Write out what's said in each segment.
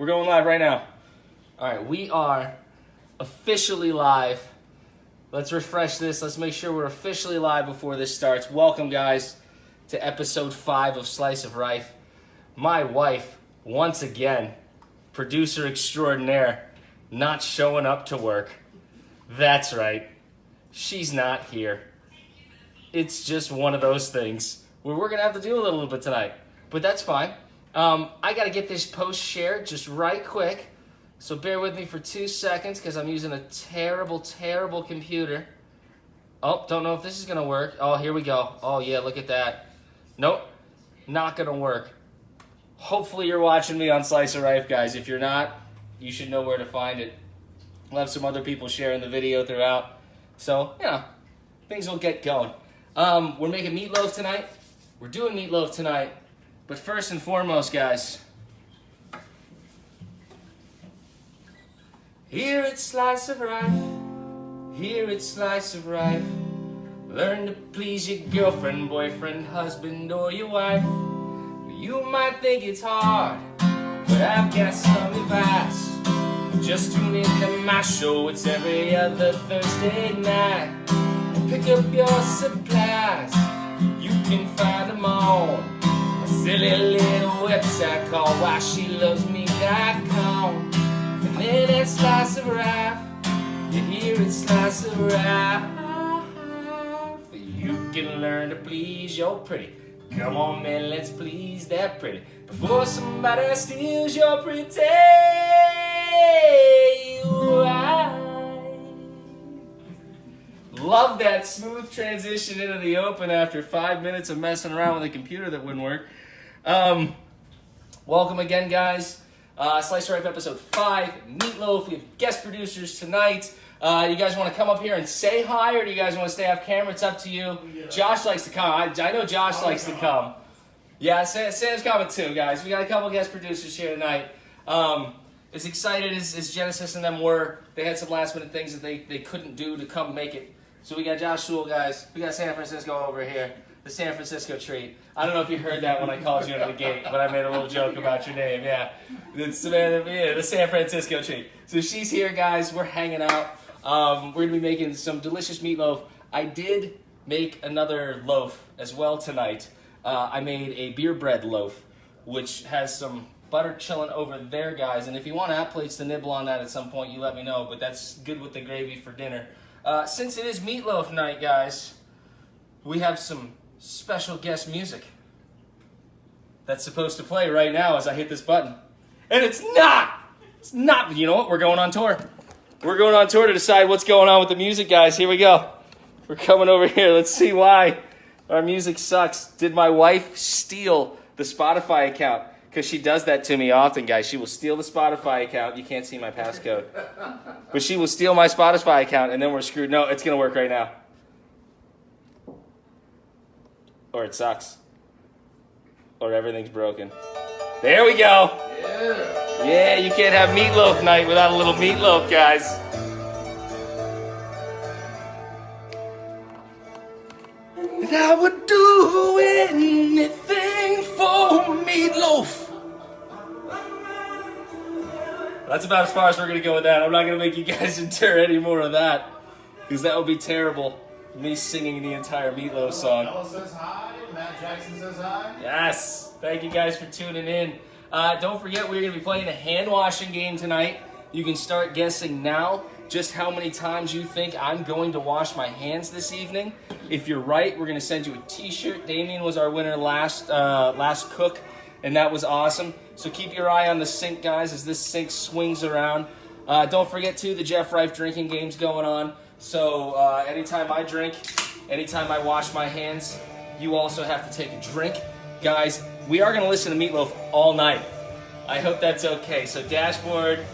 we're going live right now. All right, we are officially live. Let's refresh this. Let's make sure we're officially live before this starts. Welcome, guys, to episode 5 of Slice of Rife. My wife, once again, producer extraordinaire, not showing up to work. That's right. She's not here. It's just one of those things where we're going to have to deal with it a little bit tonight. But that's fine. I got to get this post shared just right quick. So bear with me for 2 seconds because I'm using a terrible, terrible computer. Oh, don't know if this is going to work. Oh, here we go. Oh, yeah, look at that. Nope, not going to work. Hopefully you're watching me on Slice of Rife, guys. If you're not, you should know where to find it. We'll have some other people sharing the video throughout. So, you know, things will get going. We're making meatloaf tonight. We're doing meatloaf tonight. But first and foremost, guys, here at Slice of Rife, here at Slice of Rife, learn to please your girlfriend, boyfriend, husband, or your wife. You might think it's hard, but I've got some advice. Just tune in to my show, it's every other Thursday night. Pick up your supplies, you can find them on a silly little website called WhySheLovesMe.com. And then at Slice of Rife, you hear it Slice of Rife. You can learn to please your pretty. Come on, man, let's please that pretty before somebody steals your pretty wife. Love that smooth transition into the open after 5 minutes of messing around with a computer that wouldn't work. Welcome again, guys. Slice of Rife episode 5, Meatloaf. We have guest producers tonight. You guys want to come up here and say hi, or do you guys want to stay off camera? It's up to you. Yeah. Josh likes to come. I know Josh likes to come. Yeah, Sam's coming too, guys. We got a couple guest producers here tonight. As excited as Genesis and them were, they had some last minute things that they couldn't do to come make it. So we got Josh Sewell, guys. We got San Francisco over here. The San Francisco treat. I don't know if you heard that when I called you into the gate, but I made a little joke about your name. Yeah, the San Francisco treat. So she's here, guys. We're hanging out. We're going to be making some delicious meatloaf. I did make another loaf as well tonight. I made a beer bread loaf, which has some butter chilling over there, guys. And if you want hot plates to nibble on that at some point, you let me know. But that's good with the gravy for dinner. Since it is meatloaf night, guys, we have some special guest music that's supposed to play right now as I hit this button. And it's not! It's not! You know what? We're going on tour. We're going on tour to decide what's going on with the music, guys. Here we go. We're coming over here. Let's see why our music sucks. Did my wife steal the Spotify account? Because she does that to me often, guys. She will steal the Spotify account. You can't see my passcode. But she will steal my Spotify account, and then we're screwed. No, it's going to work right now. Or it sucks. Or everything's broken. There we go. Yeah, you can't have meatloaf night without a little meatloaf, guys. And I would do anything for meatloaf. That's about as far as we're going to go with that. I'm not going to make you guys endure any more of that, because that would be terrible. Me singing the entire Meatloaf song. Ella says hi. Matt Jackson says hi. Yes. Thank you guys for tuning in. Don't forget, we're going to be playing a hand washing game tonight. You can start guessing now just how many times you think I'm going to wash my hands this evening. If you're right, we're going to send you a t-shirt. Damien was our winner last cook, and that was awesome. So keep your eye on the sink, guys, as this sink swings around. Don't forget, too, the Jeff Rife drinking game's going on. So anytime I drink, anytime I wash my hands, you also have to take a drink. Guys, we are going to listen to Meatloaf all night. I hope that's okay. So Dashboard,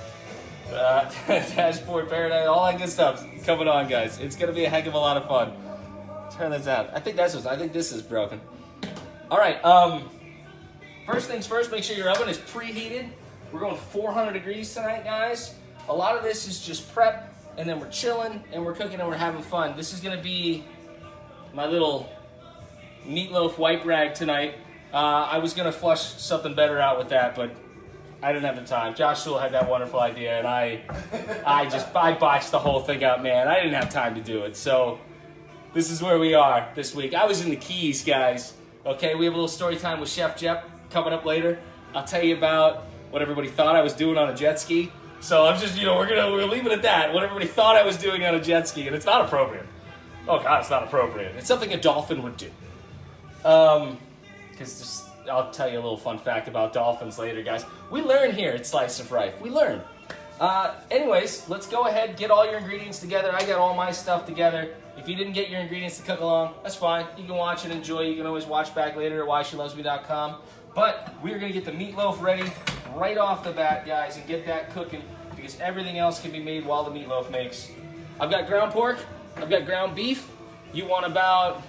Dashboard Paradise, all that good stuff coming on, guys. It's going to be a heck of a lot of fun. Turn this out. I think this is broken. All right. First things first, make sure your oven is preheated. We're going 400 degrees tonight, guys. A lot of this is just prep, and then we're chilling, and we're cooking, and we're having fun. This is going to be my little meatloaf wipe rag tonight. I was going to flush something better out with that, but I didn't have the time. Josh Sewell had that wonderful idea, and I botched the whole thing up, man. I didn't have time to do it. So this is where we are this week. I was in the Keys, guys. Okay, we have a little story time with Chef Jep coming up later. I'll tell you about what everybody thought I was doing on a jet ski. So I'm just, we're gonna leave it at that. What everybody thought I was doing on a jet ski, and it's not appropriate. Oh God, it's not appropriate. It's something a dolphin would do. Because I'll tell you a little fun fact about dolphins later, guys. We learn here at Slice of Rife. We learn. Anyways, let's go ahead, get all your ingredients together. I got all my stuff together. If you didn't get your ingredients to cook along, that's fine. You can watch and enjoy. You can always watch back later at whyshelovesme.com. But we're going to get the meatloaf ready right off the bat, guys, and get that cooking because everything else can be made while the meatloaf makes. I've got ground pork. I've got ground beef. You want about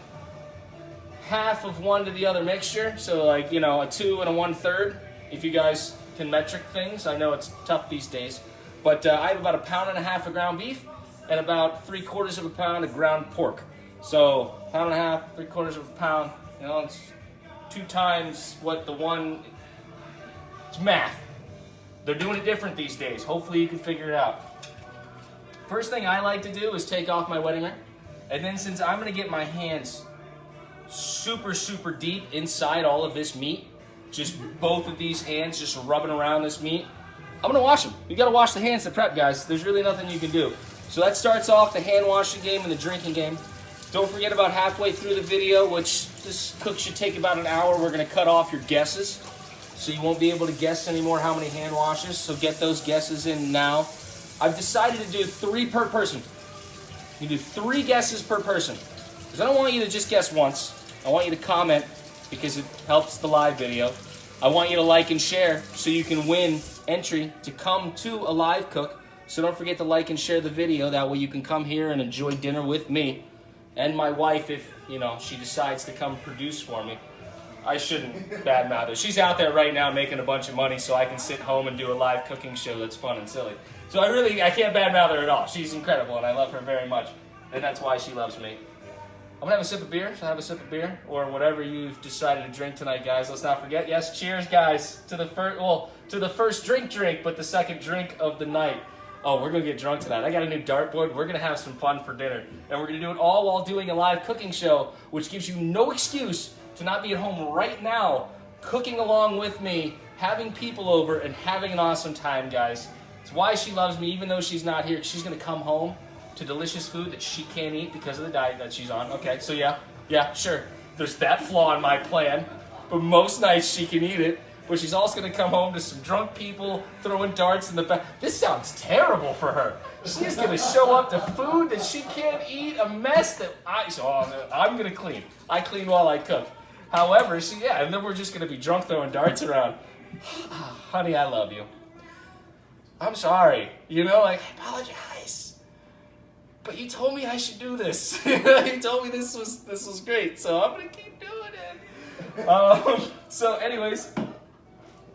half of one to the other mixture. So like, a 2 and a 1/3 if you guys can metric things. I know it's tough these days. But I have about 1.5 pounds of ground beef and about 3/4 pound of ground pork. So 1.5 pounds, 3/4 pound, it's 2 times what the one, it's math. They're doing it different these days. Hopefully you can figure it out. First thing I like to do is take off my wedding ring. And then since I'm gonna get my hands super, super deep inside all of this meat, just both of these hands just rubbing around this meat, I'm gonna wash them. You gotta wash the hands to prep, guys. There's really nothing you can do. So that starts off the hand washing game and the drinking game. Don't forget about halfway through the video, which this cook should take about an hour, we're gonna cut off your guesses. So you won't be able to guess anymore how many hand washes, so get those guesses in now. I've decided to do 3 per person. You do 3 guesses per person. Because I don't want you to just guess once. I want you to comment because it helps the live video. I want you to like and share so you can win entry to come to a live cook. So don't forget to like and share the video. That way you can come here and enjoy dinner with me and my wife if, she decides to come produce for me. I shouldn't badmouth her. She's out there right now making a bunch of money so I can sit home and do a live cooking show that's fun and silly. So I can't badmouth her at all. She's incredible and I love her very much. And that's why she loves me. I'm gonna have a sip of beer. Should I have a sip of beer? Or whatever you've decided to drink tonight, guys. Let's not forget. Yes, cheers, guys. To the first drink, but the second drink of the night. Oh, we're gonna get drunk tonight. I got a new dartboard. We're gonna have some fun for dinner. And we're gonna do it all while doing a live cooking show, which gives you no excuse to not be at home right now, cooking along with me, having people over, and having an awesome time, guys. It's why she loves me, even though she's not here. She's gonna come home to delicious food that she can't eat because of the diet that she's on. Okay, so yeah, sure. There's that flaw in my plan, but most nights she can eat it. But she's also gonna come home to some drunk people throwing darts in the back. This sounds terrible for her. She's gonna show up to food that she can't eat, a mess that I'm gonna clean. I clean while I cook. However, and then we're just gonna be drunk throwing darts around. Honey, I love you. I'm sorry. I apologize. But you told me I should do this. You told me this was great, so I'm gonna keep doing it. So anyways,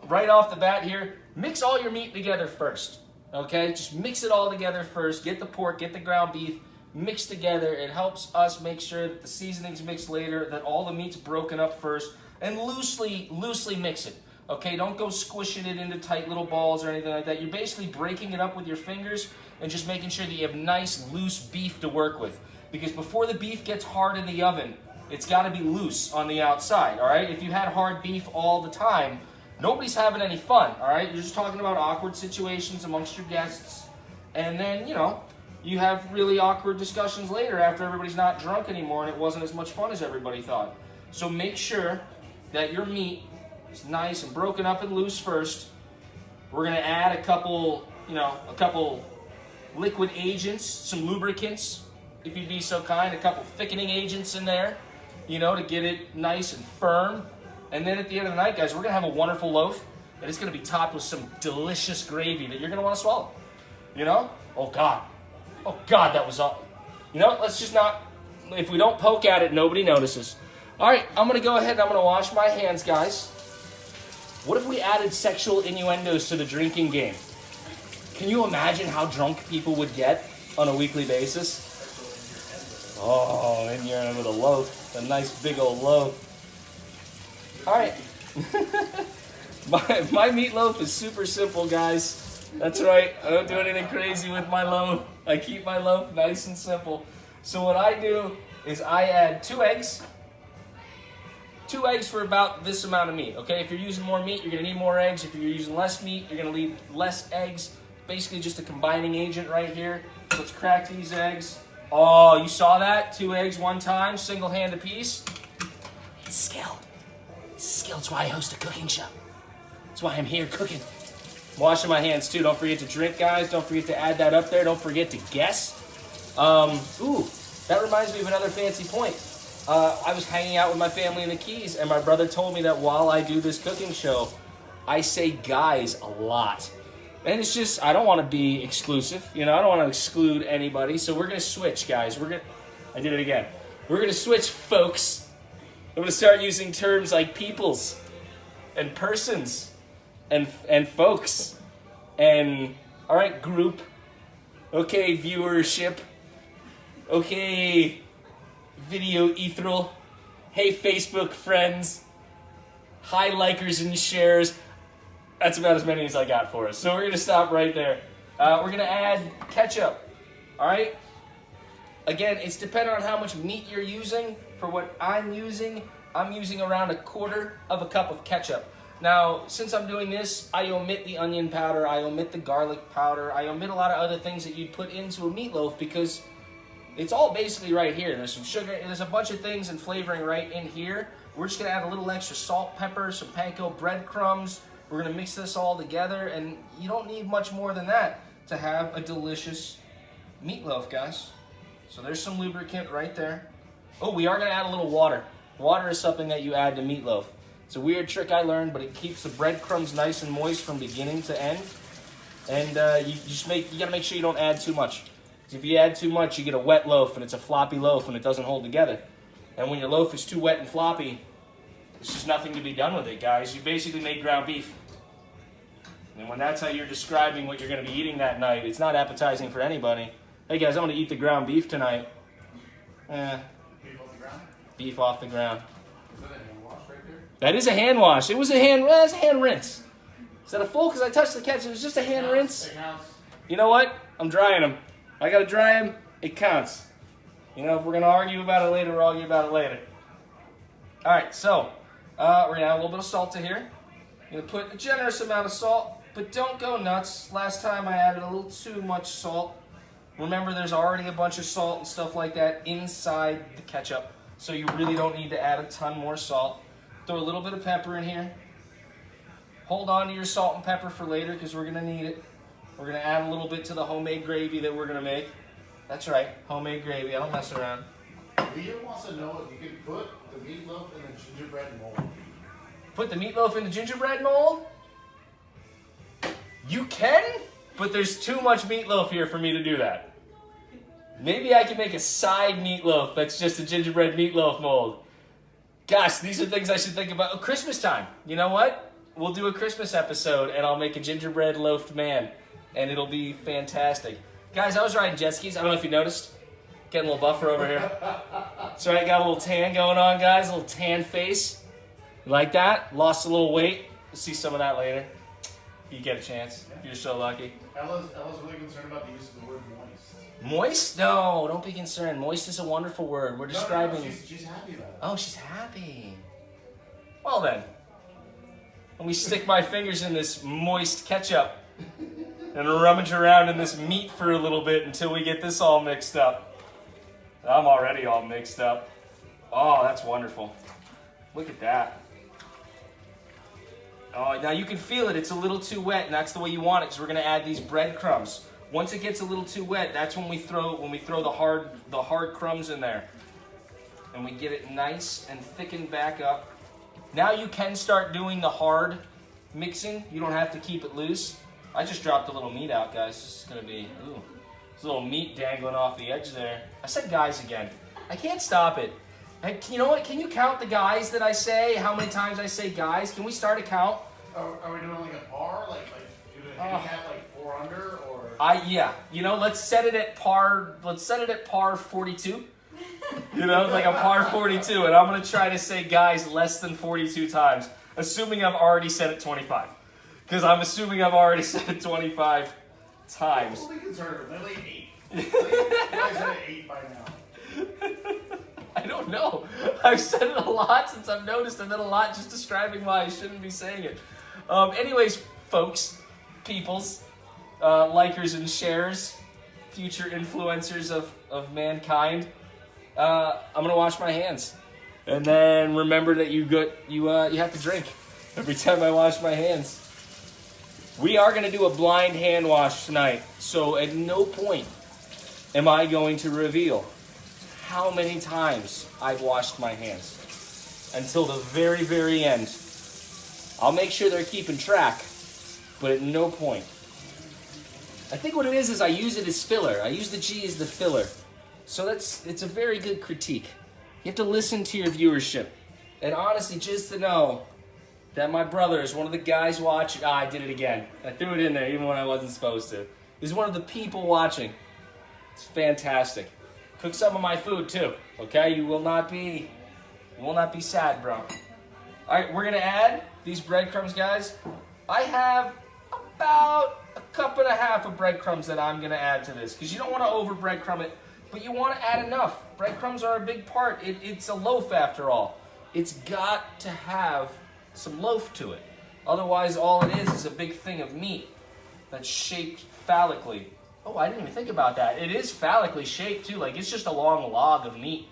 right off the bat here, mix all your meat together first. Okay, just mix it all together first. Get the pork, get the ground beef, mix together. It helps us make sure that the seasonings mix later, that all the meat's broken up first, and loosely mix it. Okay, don't go squishing it into tight little balls or anything like that. You're basically breaking it up with your fingers and just making sure that you have nice, loose beef to work with. Because before the beef gets hard in the oven, it's got to be loose on the outside, all right? If you had hard beef all the time, nobody's having any fun, all right? You're just talking about awkward situations amongst your guests. And then, you have really awkward discussions later after everybody's not drunk anymore and it wasn't as much fun as everybody thought. So make sure that your meat is nice and broken up and loose first. We're going to add a couple liquid agents, some lubricants, if you'd be so kind, a couple thickening agents in there, to get it nice and firm. And then at the end of the night, guys, we're going to have a wonderful loaf, and it's going to be topped with some delicious gravy that you're going to want to swallow. Oh, God, that was all. Let's just not, if we don't poke at it, nobody notices. All right, I'm going to go ahead and I'm going to wash my hands, guys. What if we added sexual innuendos to the drinking game? Can you imagine how drunk people would get on a weekly basis? Oh, and you're in with a loaf, a nice big old loaf. All right. My meatloaf is super simple, guys. That's right. I don't do anything crazy with my loaf. I keep my loaf nice and simple. So what I do is I add 2 eggs. 2 eggs for about this amount of meat, okay? If you're using more meat, you're gonna need more eggs. If you're using less meat, you're gonna need less eggs. Basically just a combining agent right here. Let's crack these eggs. Oh, you saw that? 2 eggs one time, single hand apiece. It's skill. It's skill. It's why I host a cooking show. That's why I'm here cooking. I'm washing my hands too. Don't forget to drink, guys. Don't forget to add that up there. Don't forget to guess. Ooh, that reminds me of another fancy point. I was hanging out with my family in the Keys, and my brother told me that while I do this cooking show, I say guys a lot. And it's just, I don't want to be exclusive. You know, I don't want to exclude anybody. So we're going to switch, guys. I did it again. We're going to switch, folks. I'm going to start using terms like peoples and persons and folks and, all right, group. Okay, viewership. Okay, video ethereal. Hey, Facebook friends. Hi, likers and shares. That's about as many as I got for us. So we're going to stop right there. We're going to add ketchup. All right? Again, it's dependent on how much meat you're using. For what I'm using around 1/4 of a cup of ketchup. Now, since I'm doing this, I omit the onion powder. I omit the garlic powder. I omit a lot of other things that you'd put into a meatloaf because it's all basically right here. There's some sugar. There's a bunch of things and flavoring right in here. We're just going to add a little extra salt, pepper, some panko breadcrumbs. We're going to mix this all together, and you don't need much more than that to have a delicious meatloaf, guys. So there's some lubricant right there. Oh, we are going to add a little water. Water is something that you add to meatloaf. It's a weird trick I learned, but it keeps the breadcrumbs nice and moist from beginning to end. And you got to make sure you don't add too much. Because if you add too much, you get a wet loaf, and it's a floppy loaf, and it doesn't hold together. And when your loaf is too wet and floppy, there's just nothing to be done with it, guys. You basically made ground beef. And when that's how you're describing what you're going to be eating that night, it's not appetizing for anybody. Hey, guys, I'm going to eat the ground beef tonight. Beef off the ground? Beef off the ground. Is that a hand wash right there? That is a hand wash. It was a hand rinse. Is that a full? Because I touched the ketchup. It was just a hand rinse. It counts. You know what? I'm drying them. I got to dry them. It counts. You know, if we're going to argue about it later, we'll argue about it later. All right, so we're going to add a little bit of salt to here. I'm going to put a generous amount of salt, but don't go nuts. Last time I added a little too much salt. Remember, there's already a bunch of salt and stuff like that inside the ketchup, so you really don't need to add a ton more salt. Throw a little bit of pepper in here. Hold on to your salt and pepper for later because we're going to need it. We're going to add a little bit to the homemade gravy that we're going to make. That's right, homemade gravy. I don't mess around. Leah wants to know if you could put the meatloaf in the gingerbread mold. Put the meatloaf in the gingerbread mold? You can, but there's too much meatloaf here for me to do that. Maybe I can make a side meatloaf that's just a gingerbread meatloaf mold. Gosh, these are things I should think about. Oh, Christmas time. You know what? We'll do a Christmas episode, and I'll make a gingerbread loafed man, and it'll be fantastic. Guys, I was riding jet skis. I don't know if you noticed. Getting a little buffer over here. That's right, got a little tan going on, guys. A little tan face. You like that? Lost a little weight. We'll see some of that later. You get a chance. If you're so lucky. Ella's really concerned about the use of the word moist. Moist? No, don't be concerned. Moist is a wonderful word. We're describing... No, she's happy about it. Oh, she's happy. Well then. Let me stick my fingers in this moist ketchup and rummage around in this meat for a little bit until we get this all mixed up. I'm already all mixed up. Oh, that's wonderful. Look at that. Oh, now you can feel it. It's a little too wet, and that's the way you want it, because we're going to add these breadcrumbs. Once it gets a little too wet, that's when we throw the hard crumbs in there, and we get it nice and thickened back up. Now you can start doing the hard mixing. You don't have to keep it loose. I just dropped a little meat out, guys. This is going to be ooh. There's a little meat dangling off the edge there. I said guys again. I can't stop it. You know what? Can you count the guys that I say? How many times I say guys? Can we start a count? Are we doing like a par? Like do the handicap like 4 under or? Yeah. You know, let's set it at par. Let's set it at par 42. You know, like a par 42, and I'm gonna try to say guys less than 42 times. assuming I've already said it 25. Because I'm assuming I've already said it 25 times. We'll be conservative. They're like 8. You guys said 8 by now. I don't know. I've said it a lot since I've noticed, and then a lot just describing why I shouldn't be saying it. Anyways, folks, peoples, likers and sharers, future influencers of mankind, I'm gonna wash my hands, and then remember that you have to drink every time I wash my hands. We are gonna do a blind hand wash tonight, so at no point am I going to reveal how many times I've washed my hands until the very, very end. I'll make sure they're keeping track, but at no point. I think what it is I use it as filler. I use the G as the filler. So it's a very good critique. You have to listen to your viewership. And honestly, just to know that my brother is one of the guys watching. I did it again. I threw it in there even when I wasn't supposed to. He's one of the people watching. It's fantastic. Cook some of my food too, okay? You will not be sad, bro. All right, we're gonna add these breadcrumbs, guys. I have about a cup and a half of breadcrumbs that I'm gonna add to this, because you don't want to over breadcrumb it, but you want to add enough. Breadcrumbs are a big part. It's a loaf after all. It's got to have some loaf to it. Otherwise, all it is a big thing of meat that's shaped phallically. Oh, I didn't even think about that. It is phallically shaped too, like it's just a long log of meat.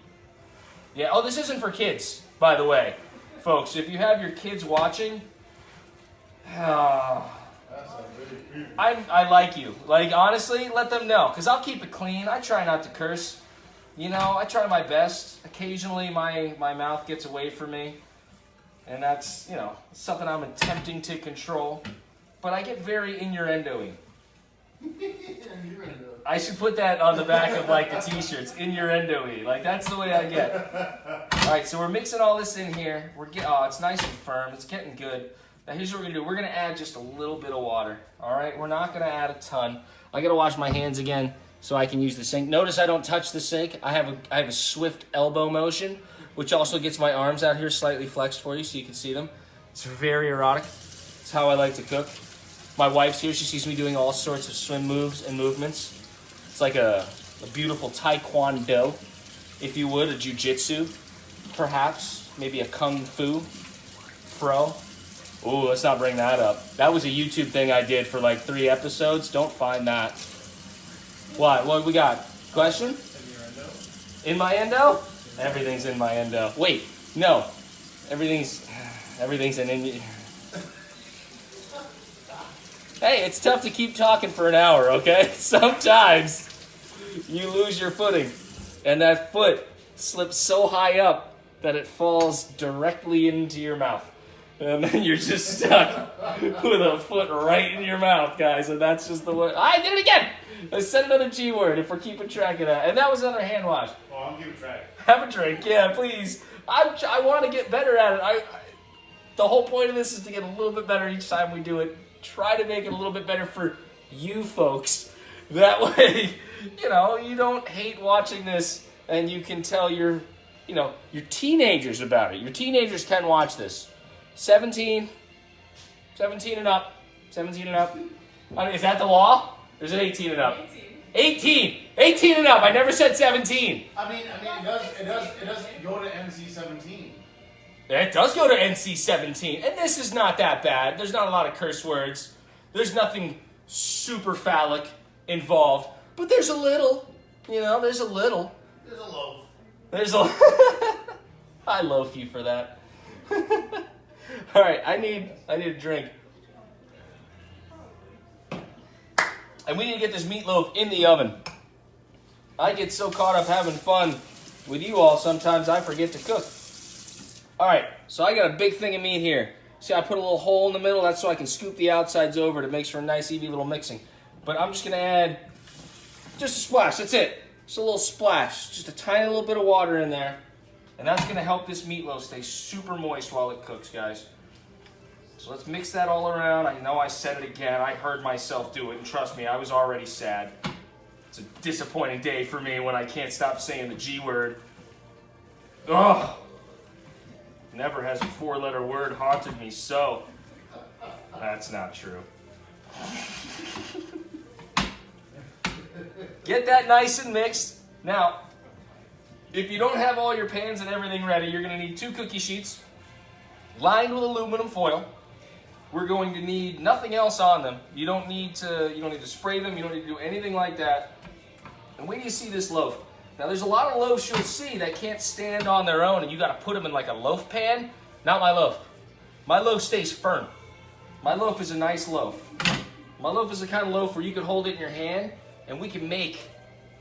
Yeah, oh, this isn't for kids, by the way. Folks, if you have your kids watching, I like you. Like, honestly, let them know, because I'll keep it clean. I try not to curse. You know, I try my best. Occasionally, my mouth gets away from me, and that's, you know, something I'm attempting to control. But I get very innuendo-y. I should put that on the back of like the t-shirts, innuendo-y. Like that's the way I get. All right, so we're mixing all this in here. Oh, it's nice and firm. It's getting good. Now here's what we're gonna do. We're gonna add just a little bit of water. All right, we're not gonna add a ton. I gotta wash my hands again so I can use the sink. Notice I don't touch the sink. I have a swift elbow motion, which also gets my arms out here slightly flexed for you so you can see them. It's very erotic. It's how I like to cook. My wife's here. She sees me doing all sorts of swim moves and movements. It's like a beautiful taekwondo, if you would, a jiu-jitsu, perhaps, maybe a kung fu, fro. Ooh, let's not bring that up. That was a YouTube thing I did for like 3 episodes. Don't find that. What we got? Question? In my endo? Everything's in my endo. Wait, no. Everything's in. Hey, it's tough to keep talking for an hour, okay? Sometimes you lose your footing, and that foot slips so high up that it falls directly into your mouth. And then you're just stuck with a foot right in your mouth, guys, and that's just the way. I did it again! I said another G word if we're keeping track of that. And that was another hand wash. Oh, I'm keeping track. Have a drink, yeah, please. I want to get better at it. The whole point of this is to get a little bit better each time we do it. Try to make it a little bit better for you folks. That way, you know, you don't hate watching this and you can tell your teenagers about it. Your teenagers can watch this. 17 and up. 17 and up. I mean, is that the law? Or is it 18 and up? 18 and up. I never said 17. I mean, it does go to NC-17. It does go to NC-17, and this is not that bad. There's not a lot of curse words. There's nothing super phallic involved, but there's a little. You know, there's a little. There's a loaf. There's a. I loaf you for that. All right, I need a drink, and we need to get this meatloaf in the oven. I get so caught up having fun with you all, sometimes I forget to cook. All right, so I got a big thing of meat here. See, I put a little hole in the middle. That's so I can scoop the outsides over to make for a nice, even little mixing. But I'm just going to add just a splash. That's it. Just a little splash. Just a tiny little bit of water in there. And that's going to help this meatloaf stay super moist while it cooks, guys. So let's mix that all around. I know I said it again. I heard myself do it. And trust me, I was already sad. It's a disappointing day for me when I can't stop saying the G word. Ugh. Never has a 4-letter word haunted me so. That's not true. Get that nice and mixed. Now, if you don't have all your pans and everything ready, you're going to need 2 cookie sheets lined with aluminum foil. We're going to need nothing else on them. You don't need to spray them. You don't need to do anything like that. And wait till you see this loaf. Now, there's a lot of loaves you'll see that can't stand on their own, and you got to put them in like a loaf pan. Not my loaf. My loaf stays firm. My loaf is a nice loaf. My loaf is the kind of loaf where you can hold it in your hand, and we can make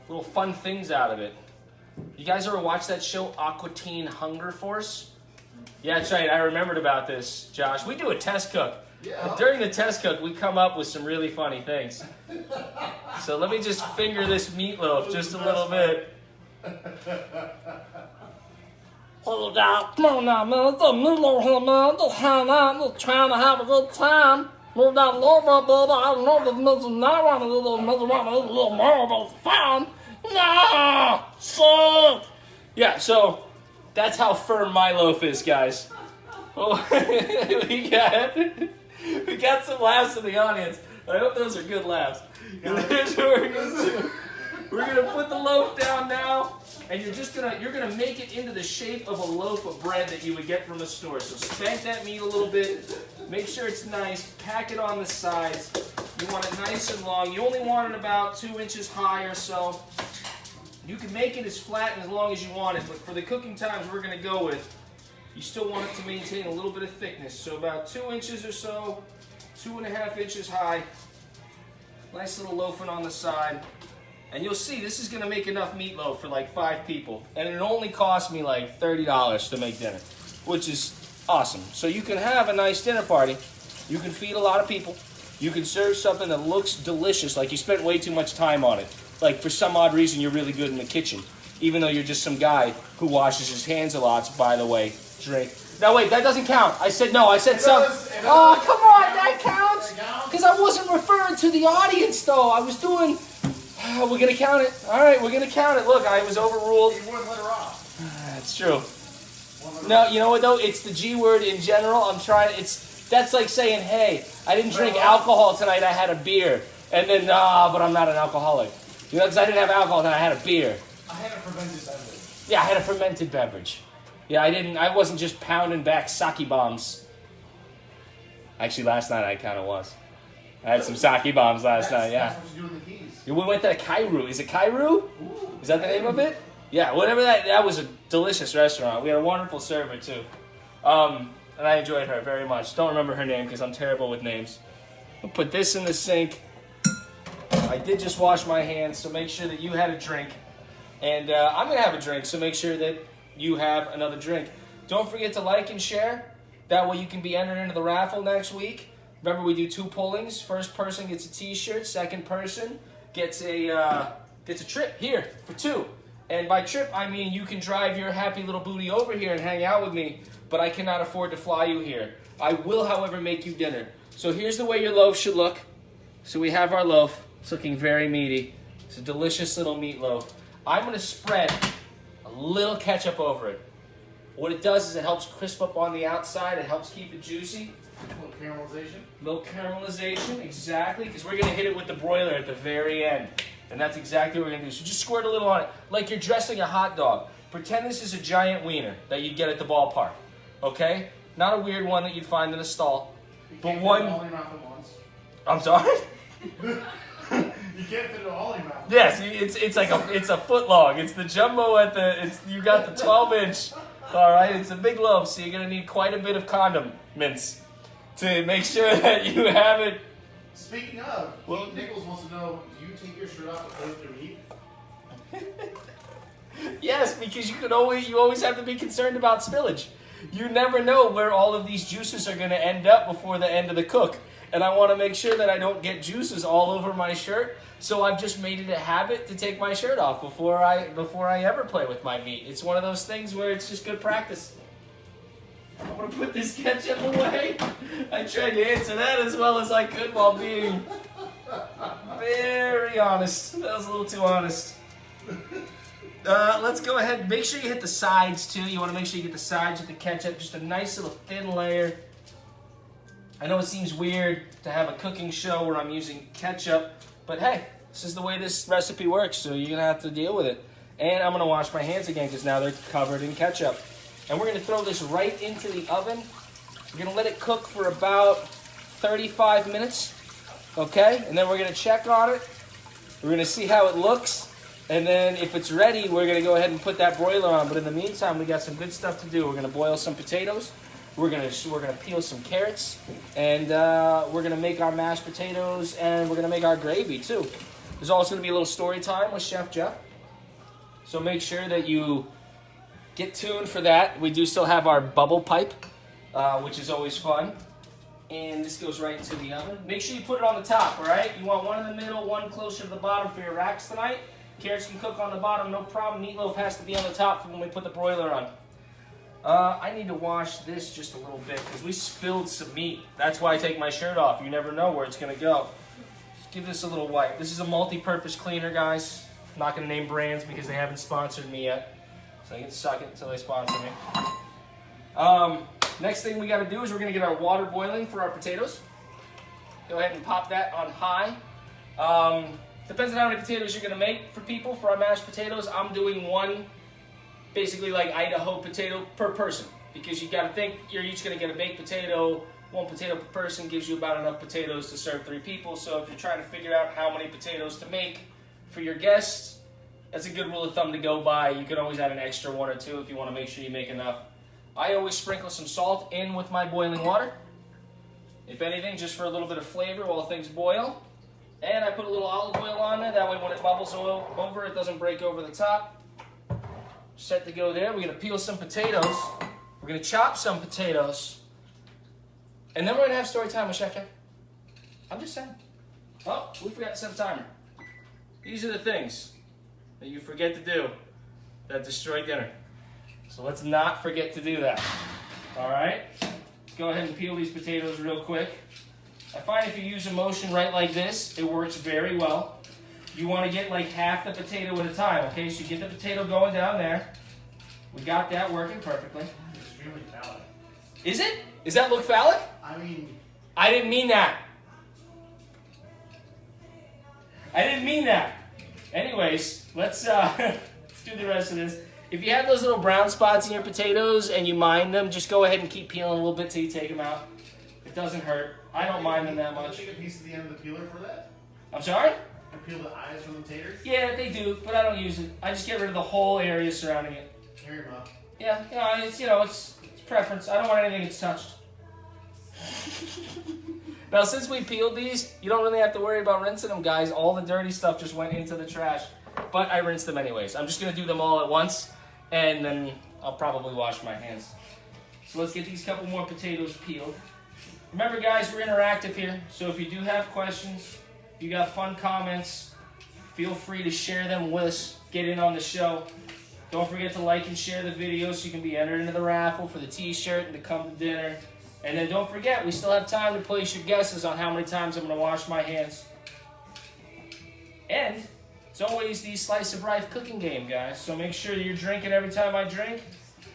little fun things out of it. You guys ever watch that show, Aqua Teen Hunger Force? Yeah, that's right. I remembered about this, Josh. We do a test cook. Yeah. During the test cook, we come up with some really funny things. So let me just finger this meatloaf just a little bit. Oh, yeah, come on now, man. It's a meatloaf here, man. Just hang out, just trying to have a good time. Move that loaf up, baby. I don't know if it's missing now. I don't know if it's missing a little more, but it's fine. Nah, shit. Yeah, so that's how firm my loaf is, guys. Oh, we got some laughs in the audience. I hope those are good laughs. And here's what we're gonna do. We're gonna put the loaf down now, and you're gonna make it into the shape of a loaf of bread that you would get from a store. So spank that meat a little bit, make sure it's nice, pack it on the sides. You want it nice and long. You only want it about 2 inches high or so. You can make it as flat and as long as you want it, but for the cooking times we're gonna go with, you still want it to maintain a little bit of thickness. So about 2 inches or so, 2.5 inches high. Nice little loafing on the side. And you'll see this is gonna make enough meatloaf for like 5 people. And it only cost me like $30 to make dinner, which is awesome. So you can have a nice dinner party. You can feed a lot of people. You can serve something that looks delicious, like you spent way too much time on it. Like for some odd reason you're really good in the kitchen, even though you're just some guy who washes his hands a lot, by the way. Drink. No, wait, that doesn't count. I said no, I said some. Oh, come on, that counts? Because I wasn't referring to the audience, though. I was doing... we're going to count it. All right, we're going to count it. Look, I was overruled. You wouldn't let her off. That's true. No, you know what, though? It's the G word in general. I'm trying... That's like saying, hey, I didn't drink alcohol tonight. I had a beer. And then, but I'm not an alcoholic. You know, because I didn't have alcohol, then I had a beer. I had a fermented beverage. Yeah, I had a fermented beverage. Yeah, I wasn't just pounding back sake bombs. Actually, last night I kind of was. I had some sake bombs last night, yeah. That's what you do in the Keys. We went to Kairu. Is it Kairu? Ooh. Is that the name of it? Yeah, whatever that was a delicious restaurant. We had a wonderful server, too. And I enjoyed her very much. Don't remember her name because I'm terrible with names. We'll put this in the sink. I did just wash my hands, so make sure that you had a drink. And I'm going to have a drink, so make sure that you have another drink. Don't forget to like and share. That way you can be entered into the raffle next week. Remember, we do 2 pullings. First person gets a t-shirt. Second person gets a trip here for 2. And by trip, I mean you can drive your happy little booty over here and hang out with me, but I cannot afford to fly you here. I will, however, make you dinner. So here's the way your loaf should look. So we have our loaf. It's looking very meaty. It's a delicious little meatloaf. I'm going to spread a little ketchup over it. What it does is it helps crisp up on the outside. It helps keep it juicy. A little caramelization. Little caramelization, exactly, because we're going to hit it with the broiler at the very end. And that's exactly what we're going to do. So just squirt a little on it, like you're dressing a hot dog. Pretend this is a giant wiener that you'd get at the ballpark, okay? Not a weird one that you'd find in a stall. But one... all in your mouth at once. I'm sorry? You can't fit it all in your mouth. Yes, it's a foot long. It's the jumbo you got the 12-inch. All right, it's a big loaf, so you're gonna need quite a bit of condiments to make sure that you have it. Speaking of, Nichols wants to know: do you take your shirt off to play with your meat? Yes, because you always have to be concerned about spillage. You never know where all of these juices are gonna end up before the end of the cook. And I want to make sure that I don't get juices all over my shirt, so I've just made it a habit to take my shirt off before I ever play with my meat. It's one of those things where it's just good practice. I'm going to put this ketchup away. I tried to answer that as well as I could while being very honest. That was a little too honest. Let's go ahead. Make sure you hit the sides too. You want to make sure you get the sides with the ketchup. Just a nice little thin layer. I know it seems weird to have a cooking show where I'm using ketchup, but hey, this is the way this recipe works, so you're gonna have to deal with it. And I'm gonna wash my hands again because now they're covered in ketchup. And we're gonna throw this right into the oven. We're gonna let it cook for about 35 minutes, okay? And then we're gonna check on it. We're gonna see how it looks. And then if it's ready, we're gonna go ahead and put that broiler on. But in the meantime, we got some good stuff to do. We're gonna boil some potatoes. We're gonna peel some carrots, and we're gonna make our mashed potatoes, and we're gonna make our gravy too. There's also gonna be a little story time with Chef Jeff. So make sure that you get tuned for that. We do still have our bubble pipe, which is always fun. And this goes right into the oven. Make sure you put it on the top, all right? You want one in the middle, one closer to the bottom for your racks tonight. Carrots can cook on the bottom, no problem. Meatloaf has to be on the top for when we put the broiler on. I need to wash this just a little bit because we spilled some meat. That's why I take my shirt off. You never know where it's going to go. Just give this a little wipe. This is a multi-purpose cleaner, guys. I'm not going to name brands because they haven't sponsored me yet. So I can suck it until they sponsor me. Next thing we got to do is we're going to get our water boiling for our potatoes. Go ahead and pop that on high. Depends on how many potatoes you're going to make for people. For our mashed potatoes, I'm doing one, basically like Idaho potato per person, because you got to think you're each going to get a baked potato. One potato per person gives you about enough potatoes to serve 3 people. So if you're trying to figure out how many potatoes to make for your guests, that's a good rule of thumb to go by. You can always add an extra 1 or 2 if you want to make sure you make enough. I always sprinkle some salt in with my boiling water, if anything, just for a little bit of flavor while things boil. And I put a little olive oil on there, that way when it bubbles over, it doesn't break over the top. Set to go there. We're going to peel some potatoes. We're going to chop some potatoes. And then we're going to have story time with Chef Jeff. I'm just saying. Oh, we forgot to set a timer. These are the things that you forget to do that destroy dinner. So let's not forget to do that. All right? Let's go ahead and peel these potatoes real quick. I find if you use a motion right like this, it works very well. You want to get like half the potato at a time, okay? So you get the potato going down there. We got that working perfectly. Extremely phallic. Is it? Does that look phallic? I mean... I didn't mean that. I didn't mean that. Anyways, let's do the rest of this. If you have those little brown spots in your potatoes and you mind them, just go ahead and keep peeling a little bit till you take them out. It doesn't hurt. I don't mind them that much. Take a piece of the end of the peeler for that? I'm sorry? And peel the eyes from the taters? Yeah, they do, but I don't use it. I just get rid of the whole area surrounding it. Carry them up. Yeah, it's preference. I don't want anything that's touched. Now, since we peeled these, you don't really have to worry about rinsing them, guys. All the dirty stuff just went into the trash. But I rinsed them anyways. I'm just going to do them all at once, and then I'll probably wash my hands. So let's get these couple more potatoes peeled. Remember, guys, we're interactive here. So if you do have questions, if you got fun comments, feel free to share them with us. Get in on the show. Don't forget to like and share the video so you can be entered into the raffle for the t-shirt and to come to dinner. And then don't forget, we still have time to place your guesses on how many times I'm going to wash my hands. And it's always the Slice of Rife cooking game, guys. So make sure you're drinking every time I drink,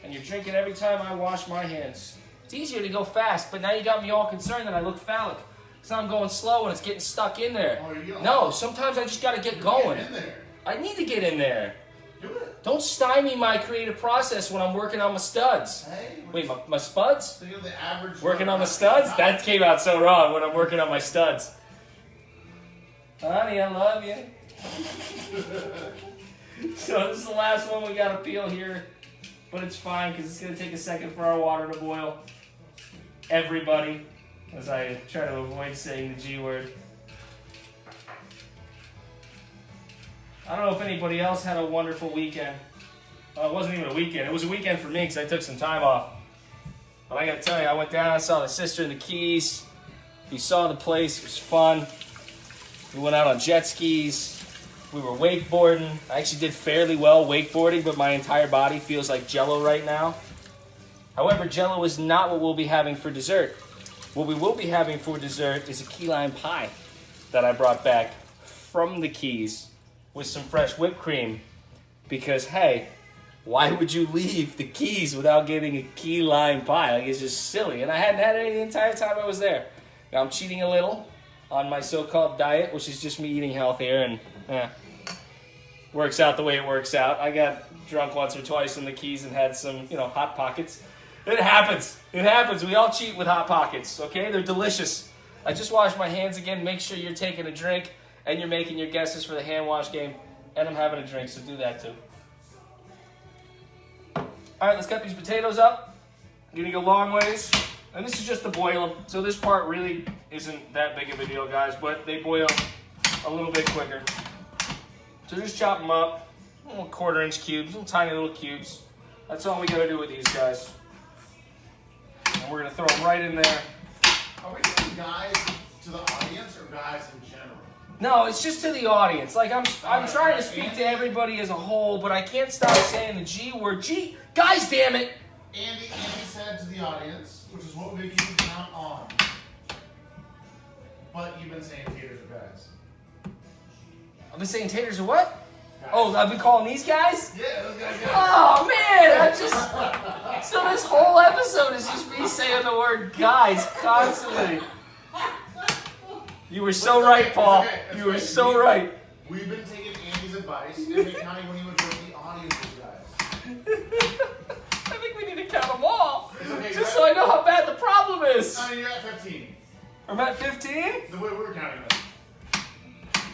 and you're drinking every time I wash my hands. It's easier to go fast, but now you got me all concerned that I look phallic. So I'm going slow and it's getting stuck in there. Oh, no, sometimes I just got to get going. Get in there. I need to get in there. Do it. Don't stymie my creative process when I'm working on my studs. Hey, Wait, my spuds? think of the average Working on the studs? That came out so wrong when I'm working on my studs. Honey, I love you. So this is the last one we got to peel here. But it's fine because it's going to take a second for our water to boil. Everybody, as I try to avoid saying the G word. I don't know if anybody else had a wonderful weekend. Well, it wasn't even a weekend. It was a weekend for me because I took some time off. But I got to tell you, I went down, I saw the sister in the Keys. You saw the place. It was fun. We went out on jet skis. We were wakeboarding. I actually did fairly well wakeboarding, but my entire body feels like Jell-O right now. However, Jell-O is not what we'll be having for dessert. What we will be having for dessert is a key lime pie that I brought back from the Keys with some fresh whipped cream because, hey, why would you leave the keys without getting a key lime pie? Like, it's just silly. And I hadn't had any the entire time I was there. Now I'm cheating a little on my so-called diet, which is just me eating healthier, and works out the way it works out. I got drunk once or twice in the Keys and had some, Hot Pockets. It happens. It happens. We all cheat with Hot Pockets, okay? They're delicious. I just washed my hands again. Make sure you're taking a drink and you're making your guesses for the hand wash game. And I'm having a drink, so do that too. All right, let's cut these potatoes up. I'm gonna go long ways. And this is just to boil them. So this part really isn't that big of a deal, guys, but they boil a little bit quicker. So just chop them up, little 1/4-inch cubes, little tiny little cubes. That's all we gotta do with these guys. And we're gonna throw them right in there. Are we doing guys to the audience or guys in general? No, it's just to the audience. Like, I'm trying to speak to everybody as a whole, but I can't stop saying the G word. G, guys, damn it! Andy said to the audience, which is what we can count on. But you've been saying taters are guys. I've been saying taters are what? Guys. Oh, I've been calling these guys? Yeah, those guys. Oh, man! So this whole episode is just me saying the word guys constantly. You were so right, Paul. You were so right. We've been taking Andy's advice and been counting when he would bring the audience's guys. I think we need to count them all. Okay, just so I know how bad the problem is. I mean, you're at 15. I'm at 15? The way we were counting them.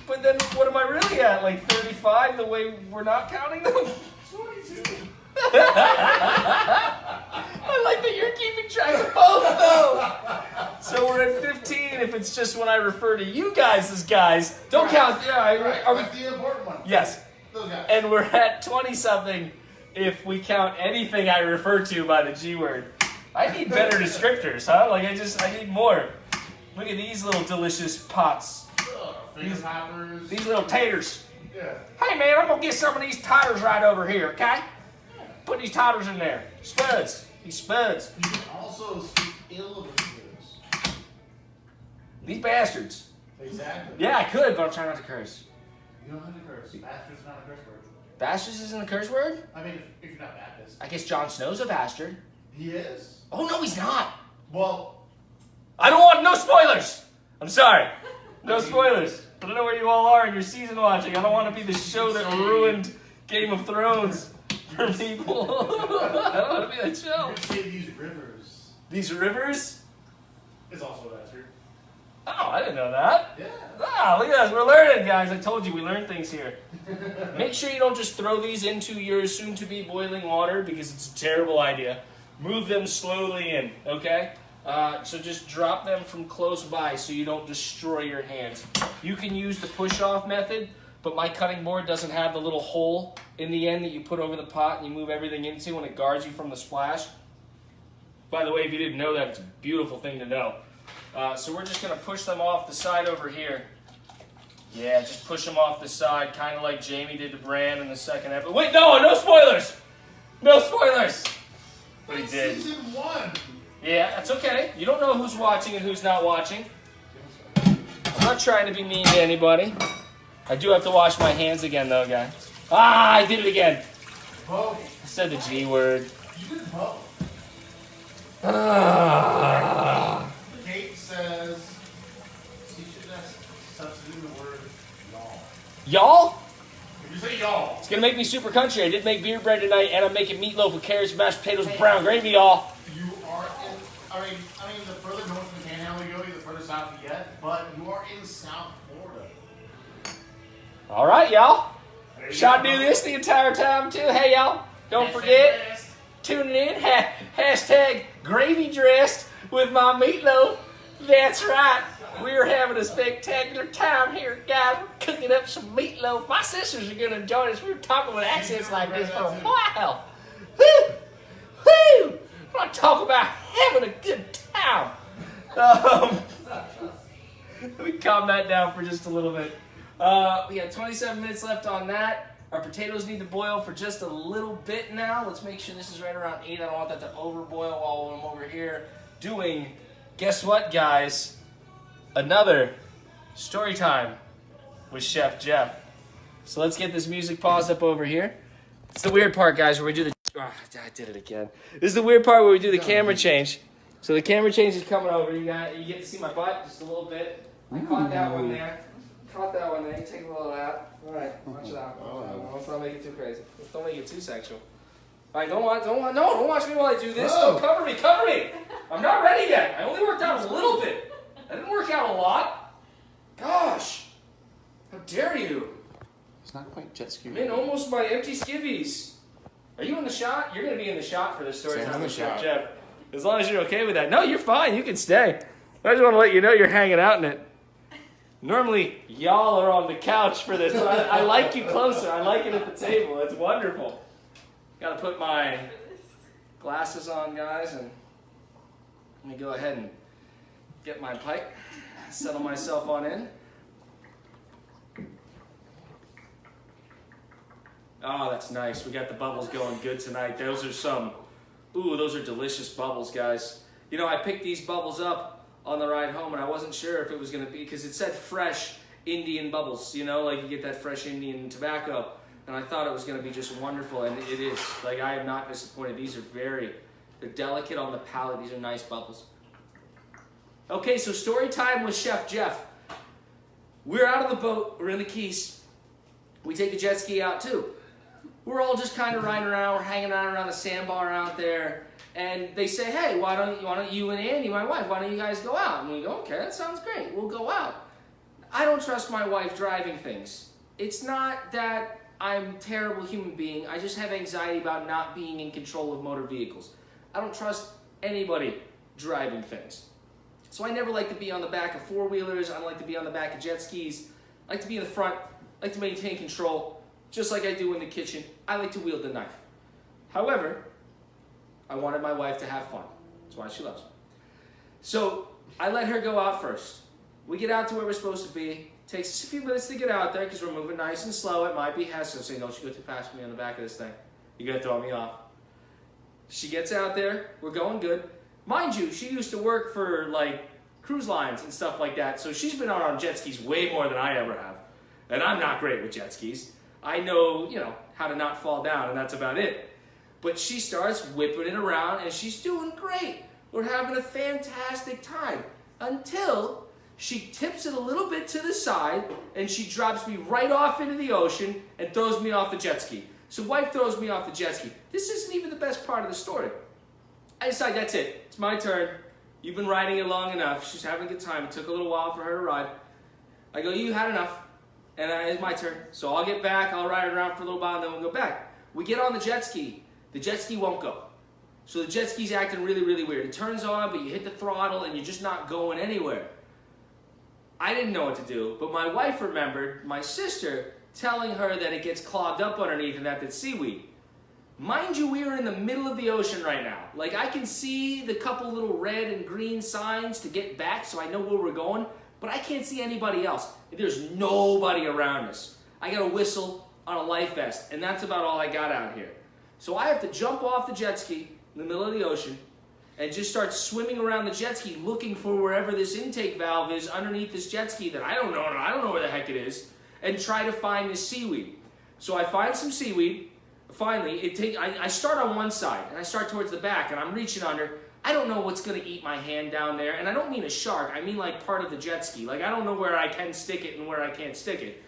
But then what am I really at? Like 35 the way we're not counting them? 22. I like that you're keeping track of both though. So we're at 15 if it's just when I refer to you guys as guys. Don't count. Yeah, Right. are we? That's the important one. Yes. Those guys. And we're at 20-something if we count anything I refer to by the G word. I need better descriptors, huh? Like I need more. Look at these little delicious pots. Finger poppers. These little taters. Yeah. Hey man, I'm gonna get some of these taters right over here, okay? Put these taters in there. Spuds. These spuds. You can also speak ill of the taters. These bastards. Exactly. Yeah, I could, but I'm trying not to curse. You don't have to curse. Bastard's not a curse word. Bastards isn't a curse word? I mean, if you're not Baptist. I guess Jon Snow's a bastard. He is? Oh no, he's not. Well, I don't want no spoilers. I'm sorry. No spoilers. I don't know where you all are in your season watching. I don't want to be the show that ruined Game of Thrones for people. I don't want to be that show. you could say these rivers. These rivers? Is also a bastard. Oh, I didn't know that. Yeah. Ah, look at us. We're learning, guys. I told you we learn things here. Make sure you don't just throw these into your soon-to-be boiling water because it's a terrible idea. Move them slowly in, okay? So just drop them from close by so you don't destroy your hands. You can use the push-off method, but my cutting board doesn't have the little hole in the end that you put over the pot and you move everything into and it guards you from the splash. By the way, if you didn't know that, it's a beautiful thing to know. So we're just going to push them off the side over here. Yeah, just push them off the side, kind of like Jamie did to Bran in the second episode. Wait, no spoilers! No spoilers! But he did. Season 1. Yeah, that's okay. You don't know who's watching and who's not watching. I'm not trying to be mean to anybody. I do have to wash my hands again, though, guys. Ah, I did it again. Both. I said the G word. You did both. Ah. Kate says you should just substitute the word y'all. Y'all? If you say y'all. It's gonna make me super country. I did make beer bread tonight, and I'm making meatloaf with carrots, mashed potatoes, and brown gravy, y'all. You are in, I mean, the further north in the Panhandle you go, the further south you get, but you are in South Florida. All right, y'all. There you Shall I go. do this the entire time, too? Hey, y'all. Don't forget, tuning in, hashtag gravy dressed with my meatloaf. That's right. We're having a spectacular time here, guys. We're cooking up some meatloaf. My sisters are going to join us. We were talking with accents like this for a while. Woo! Woo! We're going to talk about having a good time. Let me calm that down for just a little bit. We got 27 minutes left on that. Our potatoes need to boil for just a little bit now. Let's make sure this is right around 8. I don't want that to overboil while I'm over here doing, guess what, guys? Another story time with Chef Jeff. So let's get this music paused up over here. It's the weird part, guys, where we do the... I did it again. This is the weird part where we do the camera change. So the camera change is coming over. You get to see my butt just a little bit. I caught that one there. Caught that one there. You take a little of that. All right, watch it out. Let's not make it too crazy. Don't make it too sexual. All right, don't watch me while I do this. Don't cover me. I'm not ready yet. I only worked out a little bit. I didn't work out a lot. Gosh, how dare you? It's not quite jet ski. I'm in almost my empty skivvies. Are you in the shot? You're going to be in the shot for this story. Stay in the shot. Jeff. As long as you're okay with that. No, you're fine. You can stay. I just want to let you know you're hanging out in it. Normally, y'all are on the couch for this. But I like you closer. I like it at the table. It's wonderful. Got to put my glasses on, guys, and let me go ahead and get my pipe. Settle myself on in. Oh, that's nice. We got the bubbles going good tonight. Those are delicious bubbles, guys. You know, I picked these bubbles up on the ride home, and I wasn't sure if it was going to be, because it said fresh Indian bubbles, you know, like you get that fresh Indian tobacco, and I thought it was going to be just wonderful, and it is. Like, I am not disappointed. These are they're delicate on the palate. These are nice bubbles. Okay, so story time with Chef Jeff. We're out of the boat. We're in the Keys. We take the jet ski out, too. We're all just kind of riding around, we're hanging around the sandbar out there, and they say, hey, why don't you and Andy, my wife, why don't you guys go out? And we go, okay, that sounds great, we'll go out. I don't trust my wife driving things. It's not that I'm a terrible human being, I just have anxiety about not being in control of motor vehicles. I don't trust anybody driving things. So I never like to be on the back of four-wheelers, I don't like to be on the back of jet skis, I like to be in the front, I like to maintain control. Just like I do in the kitchen, I like to wield the knife. However, I wanted my wife to have fun. That's why she loves me. So I let her go out first. We get out to where we're supposed to be. Takes us a few minutes to get out there because we're moving nice and slow. It might be hesitant, saying, don't you go too fast for me on the back of this thing. You're going to throw me off. She gets out there. We're going good. Mind you, she used to work for like cruise lines and stuff like that. So she's been out on jet skis way more than I ever have. And I'm not great with jet skis. I know, how to not fall down, and that's about it. But she starts whipping it around, and she's doing great. We're having a fantastic time until she tips it a little bit to the side, and she drops me right off into the ocean and throws me off the jet ski. So wife throws me off the jet ski. This isn't even the best part of the story. I decide that's it. It's my turn. You've been riding it long enough. She's having a good time. It took a little while for her to ride. I go, you had enough. And it's my turn. So I'll get back, I'll ride around for a little while, and then we'll go back. We get on the jet ski. The jet ski won't go. So the jet ski's acting really, really weird. It turns on, but you hit the throttle, and you're just not going anywhere. I didn't know what to do, but my wife remembered my sister telling her that it gets clogged up underneath and that's seaweed. Mind you, we are in the middle of the ocean right now. Like, I can see the couple little red and green signs to get back so I know where we're going, but I can't see anybody else. There's nobody around us. I got a whistle on a life vest, and that's about all I got out here. So I have to jump off the jet ski in the middle of the ocean and just start swimming around the jet ski looking for wherever this intake valve is underneath this jet ski that I don't know where the heck it is, and try to find this seaweed. So I find some seaweed. Finally, I start on one side, and I start towards the back, and I'm reaching under. I don't know what's going to eat my hand down there, and I don't mean a shark. I mean like part of the jet ski. Like, I don't know where I can stick it and where I can't stick it.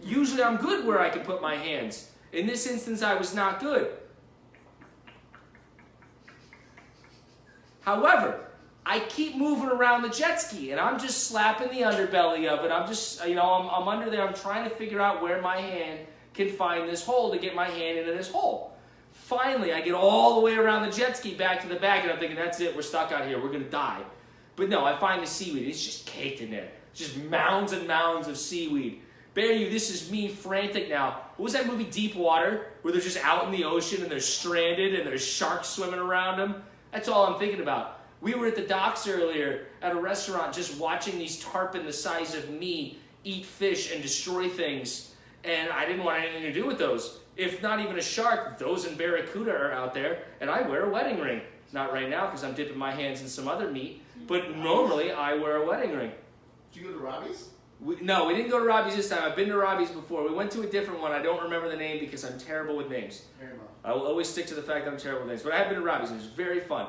Usually I'm good where I can put my hands. In this instance, I was not good. However, I keep moving around the jet ski, and I'm just slapping the underbelly of it. I'm just, I'm under there. I'm trying to figure out where my hand can find this hole to get my hand into this hole. Finally, I get all the way around the jet ski back to the back, and I'm thinking, that's it, we're stuck out here, we're going to die. But no, I find the seaweed. It's just caked in there. Just mounds and mounds of seaweed. Bear you, this is me frantic now. What was that movie, Deep Water, where they're just out in the ocean, and they're stranded, and there's sharks swimming around them? That's all I'm thinking about. We were at the docks earlier at a restaurant just watching these tarpon the size of me eat fish and destroy things, and I didn't want anything to do with those. If not even a shark, those and barracuda are out there, and I wear a wedding ring. Not right now because I'm dipping my hands in some other meat, but normally I wear a wedding ring. Did you go to Robbie's? No, we didn't go to Robbie's this time. I've been to Robbie's before. We went to a different one. I don't remember the name because I'm terrible with names. Fair enough. I will always stick to the fact that I'm terrible with names. But I have been to Robbie's and it was very fun.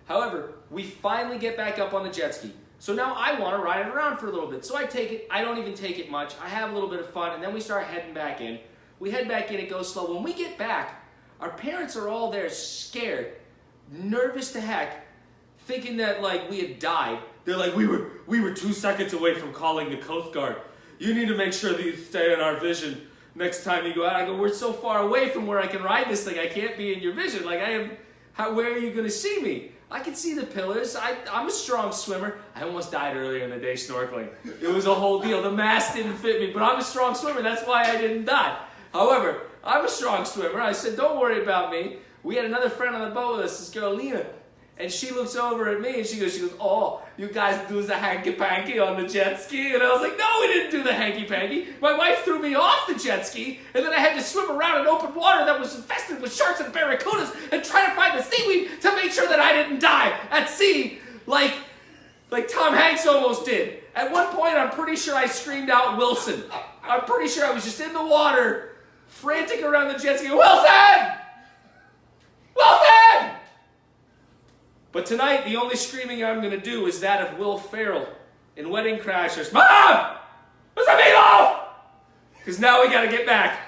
However, we finally get back up on the jet ski. So now I want to ride it around for a little bit. So I take it. I don't even take it much. I have a little bit of fun and then we start heading back in. We head back in. It goes slow. When we get back, our parents are all there scared, nervous to heck, thinking that like we had died. They're like, we were 2 seconds away from calling the Coast Guard. You need to make sure that you stay in our vision next time you go out. I go, we're so far away from where I can ride this thing. I can't be in your vision. Like where are you going to see me? I can see the pillars. I'm a strong swimmer. I almost died earlier in the day snorkeling. It was a whole deal. The mask didn't fit me, but I'm a strong swimmer. That's why I didn't die. However, I'm a strong swimmer. I said, don't worry about me. We had another friend on the boat with us, this girl, Lena. And she looks over at me and she goes, oh, you guys do the hanky-panky on the jet ski? And I was like, no, we didn't do the hanky-panky. My wife threw me off the jet ski, and then I had to swim around in open water that was infested with sharks and barracudas and try to find the seaweed to make sure that I didn't die at sea like Tom Hanks almost did. At one point, I'm pretty sure I screamed out Wilson. I'm pretty sure I was just in the water, frantic around the jet ski. Wilson! Wilson! But tonight, the only screaming I'm going to do is that of Will Ferrell in Wedding Crashers. Mom! Where's the meatloaf? Because now we got to get back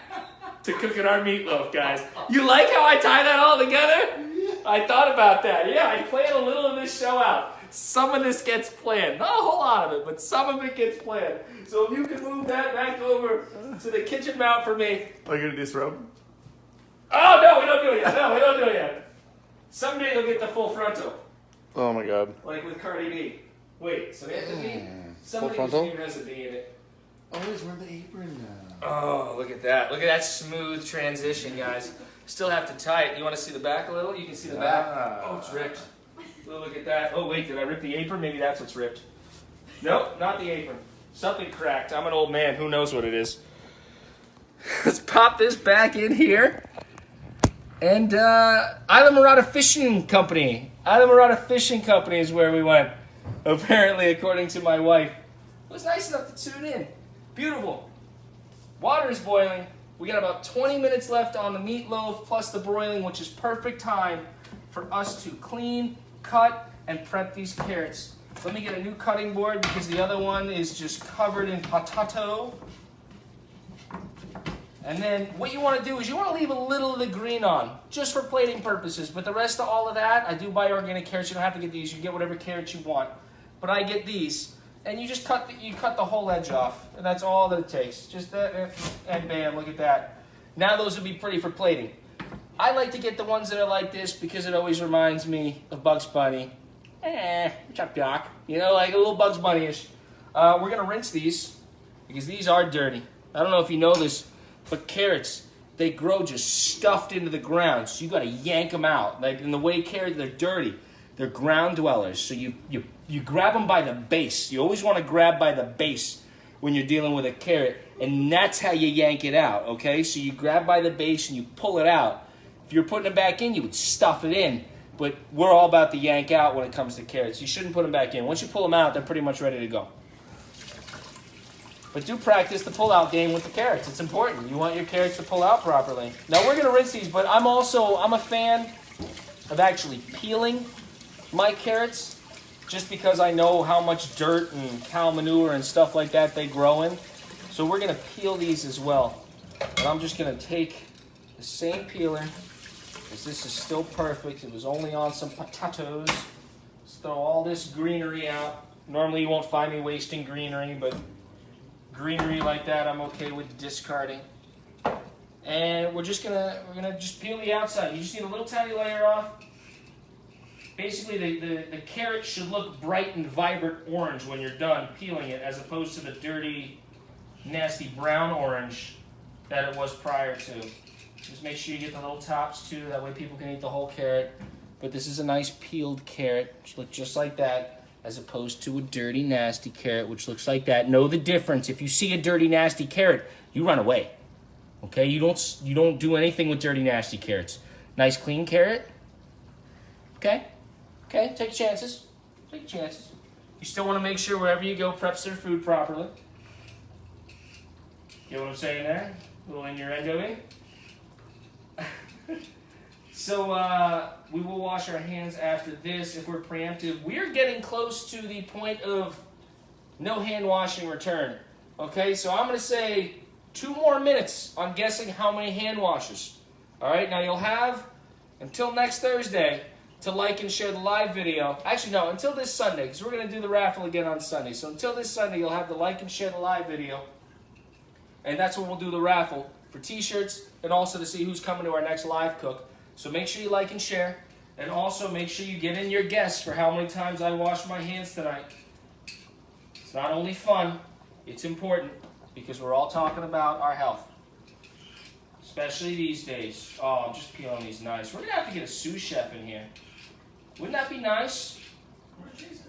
to cooking our meatloaf, guys. You like how I tie that all together? I thought about that. Yeah, I planned a little of this show out. Some of this gets planned. Not a whole lot of it, but some of it gets planned. So if you can move that back over to the kitchen mount for me. Are you going to disrobe? Oh, no, we don't do it yet. No, we don't do it yet. Someday you'll get the full frontal. Oh my god. Like with Cardi B. Wait, so they have to be somebody Full whose frontal? name has a B in it. Oh, he's wearing the apron now. Oh, look at that. Look at that smooth transition, guys. Still have to tie it. You want to see the back a little? You can see the back. Oh, it's ripped. Oh, look at that. Oh, wait, did I rip the apron? Maybe that's what's ripped. Nope, not the apron. Something cracked. I'm an old man. Who knows what it is? Let's pop this back in here. And Isla Morada Fishing Company. Isla Morada Fishing Company is where we went. Apparently, according to my wife. It was nice enough to tune in. Beautiful. Water is boiling. We got about 20 minutes left on the meatloaf plus the broiling, which is perfect time for us to clean, cut, and prep these carrots. Let me get a new cutting board because the other one is just covered in potato. And then what you want to do is you want to leave a little of the green on, just for plating purposes. But the rest of all of that, I do buy organic carrots. You don't have to get these. You can get whatever carrots you want. But I get these. And you just cut the whole edge off. And that's all that it takes. Just that, and bam, look at that. Now those would be pretty for plating. I like to get the ones that are like this because it always reminds me of Bugs Bunny. Chuck Doc. You know, like a little Bugs Bunny-ish. We're going to rinse these because these are dirty. I don't know if you know this, but carrots, they grow just stuffed into the ground, so you got to yank them out. Like in the way carrots, they're dirty. They're ground dwellers, so you grab them by the base. You always want to grab by the base when you're dealing with a carrot, and that's how you yank it out, okay? So you grab by the base and you pull it out. If you're putting it back in, you would stuff it in, but we're all about to yank out when it comes to carrots. You shouldn't put them back in. Once you pull them out, they're pretty much ready to go. But do practice the pull-out game with the carrots. It's important. You want your carrots to pull out properly. Now we're going to rinse these, but I'm a fan of actually peeling my carrots just because I know how much dirt and cow manure and stuff like that they grow in. So we're going to peel these as well. And I'm just going to take the same peeler, because this is still perfect. It was only on some potatoes. Let's throw all this greenery out. Normally you won't find me wasting greenery, but greenery like that I'm okay with discarding. And we're gonna just peel the outside. You just need a little tiny layer off. Basically the carrot should look bright and vibrant orange when you're done peeling it, as opposed to the dirty, nasty brown orange that it was prior to. Just make sure you get the little tops too, that way people can eat the whole carrot. But this is a nice peeled carrot, which looks just like that, as opposed to a dirty, nasty carrot, which looks like that. Know the difference. If you see a dirty, nasty carrot, you run away. Okay? You don't do anything with dirty, nasty carrots. Nice, clean carrot. Okay? Okay, take chances. Take chances. You still want to make sure wherever you go, preps their food properly. Get what I'm saying there? A little innuendo. So we will wash our hands after this if we're preemptive. We're getting close to the point of no hand washing return. Okay, so I'm going to say 2 more minutes on guessing how many hand washes. All right, now you'll have until next Thursday to like and share the live video. Actually, no, until this Sunday, because we're going to do the raffle again on Sunday. So until this Sunday, you'll have to like and share the live video. And that's when we'll do the raffle for t-shirts and also to see who's coming to our next live cook. So make sure you like and share. And also make sure you get in your guess for how many times I washed my hands tonight. It's not only fun, it's important because we're all talking about our health. Especially these days. Oh, I'm just peeling these knives. We're going to have to get a sous chef in here. Wouldn't that be nice? Where's Jason?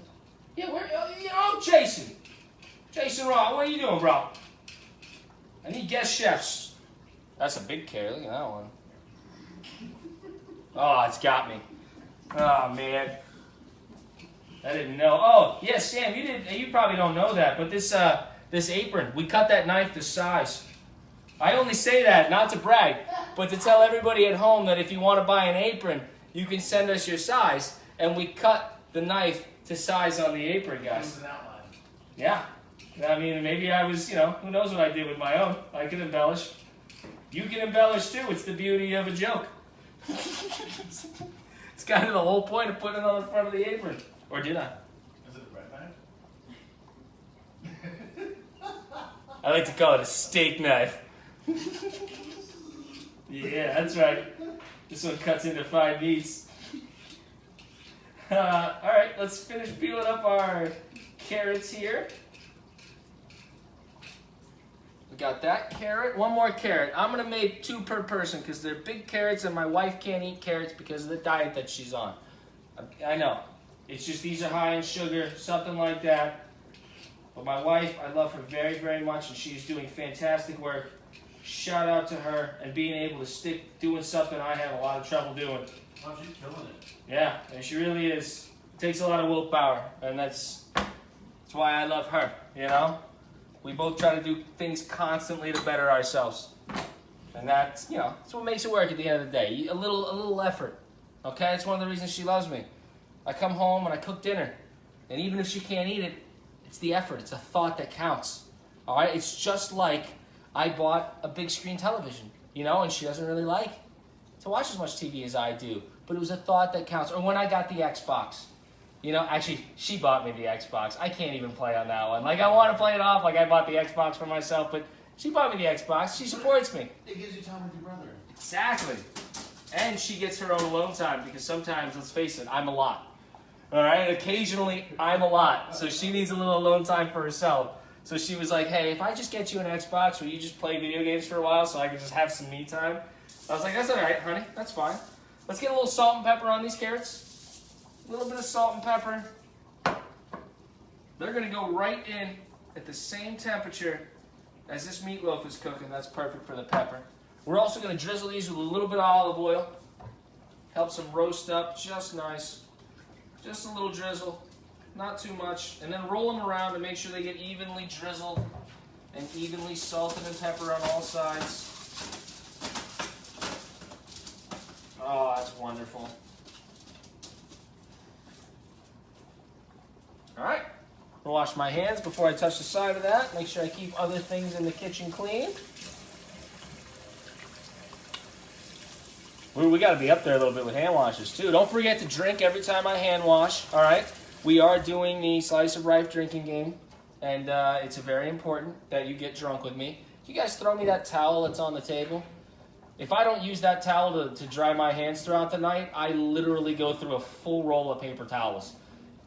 Yeah, Jason. Jason Ross, what are you doing, bro? I need guest chefs. That's a big carrot. Look at that one. Oh, it's got me. Oh, man. I didn't know. Oh, yeah, Sam, you probably don't know that, but this apron, we cut that knife to size. I only say that, not to brag, but to tell everybody at home that if you want to buy an apron, you can send us your size, and we cut the knife to size on the apron, guys. An outline. Yeah. I mean, maybe I was, who knows what I did with my own. I can embellish. You can embellish, too. It's the beauty of a joke. It's kind of the whole point of putting it on the front of the apron. Or did I? Is it a bread knife? I like to call it a steak knife. Yeah, that's right. This one cuts into fine meats. All right, let's finish peeling up our carrots here. We got that carrot. One more carrot. I'm going to make 2 per person because they're big carrots and my wife can't eat carrots because of the diet that she's on. I know. It's just these are high in sugar, something like that. But my wife, I love her very, very much, and she's doing fantastic work. Shout out to her and being able to stick doing something I have a lot of trouble doing. Oh, she's killing it. Yeah, and she really is. It takes a lot of willpower, and that's why I love her, We both try to do things constantly to better ourselves. And that's, that's what makes it work at the end of the day. A little effort, okay? It's one of the reasons she loves me. I come home and I cook dinner, and even if she can't eat it, it's the effort. It's a thought that counts, all right? It's just like I bought a big screen television, and she doesn't really like to watch as much TV as I do, but it was a thought that counts. Or when I got the Xbox, actually, she bought me the Xbox. I can't even play on that one. Like, I want to play it off like I bought the Xbox for myself, but she bought me the Xbox. She supports me. It gives you time with your brother. Exactly. And she gets her own alone time because sometimes, let's face it, I'm a lot. All right? Occasionally, I'm a lot. So she needs a little alone time for herself. So she was like, hey, if I just get you an Xbox, will you just play video games for a while so I can just have some me time? I was like, that's all right, honey. That's fine. Let's get a little salt and pepper on these carrots. A little bit of salt and pepper. They're going to go right in at the same temperature as this meatloaf is cooking. That's perfect for the pepper. We're also going to drizzle these with a little bit of olive oil. Helps them roast up just nice. Just a little drizzle. Not too much. And then roll them around to make sure they get evenly drizzled and evenly salted and peppered on all sides. Oh, that's wonderful. All right. I'll wash my hands before I touch the side of that. Make sure I keep other things in the kitchen clean. We got to be up there a little bit with hand washes, too. Don't forget to drink every time I hand wash, all right? We are doing the Slice of Rife drinking game, and it's very important that you get drunk with me. Can you guys throw me that towel that's on the table? If I don't use that towel to dry my hands throughout the night, I literally go through a full roll of paper towels.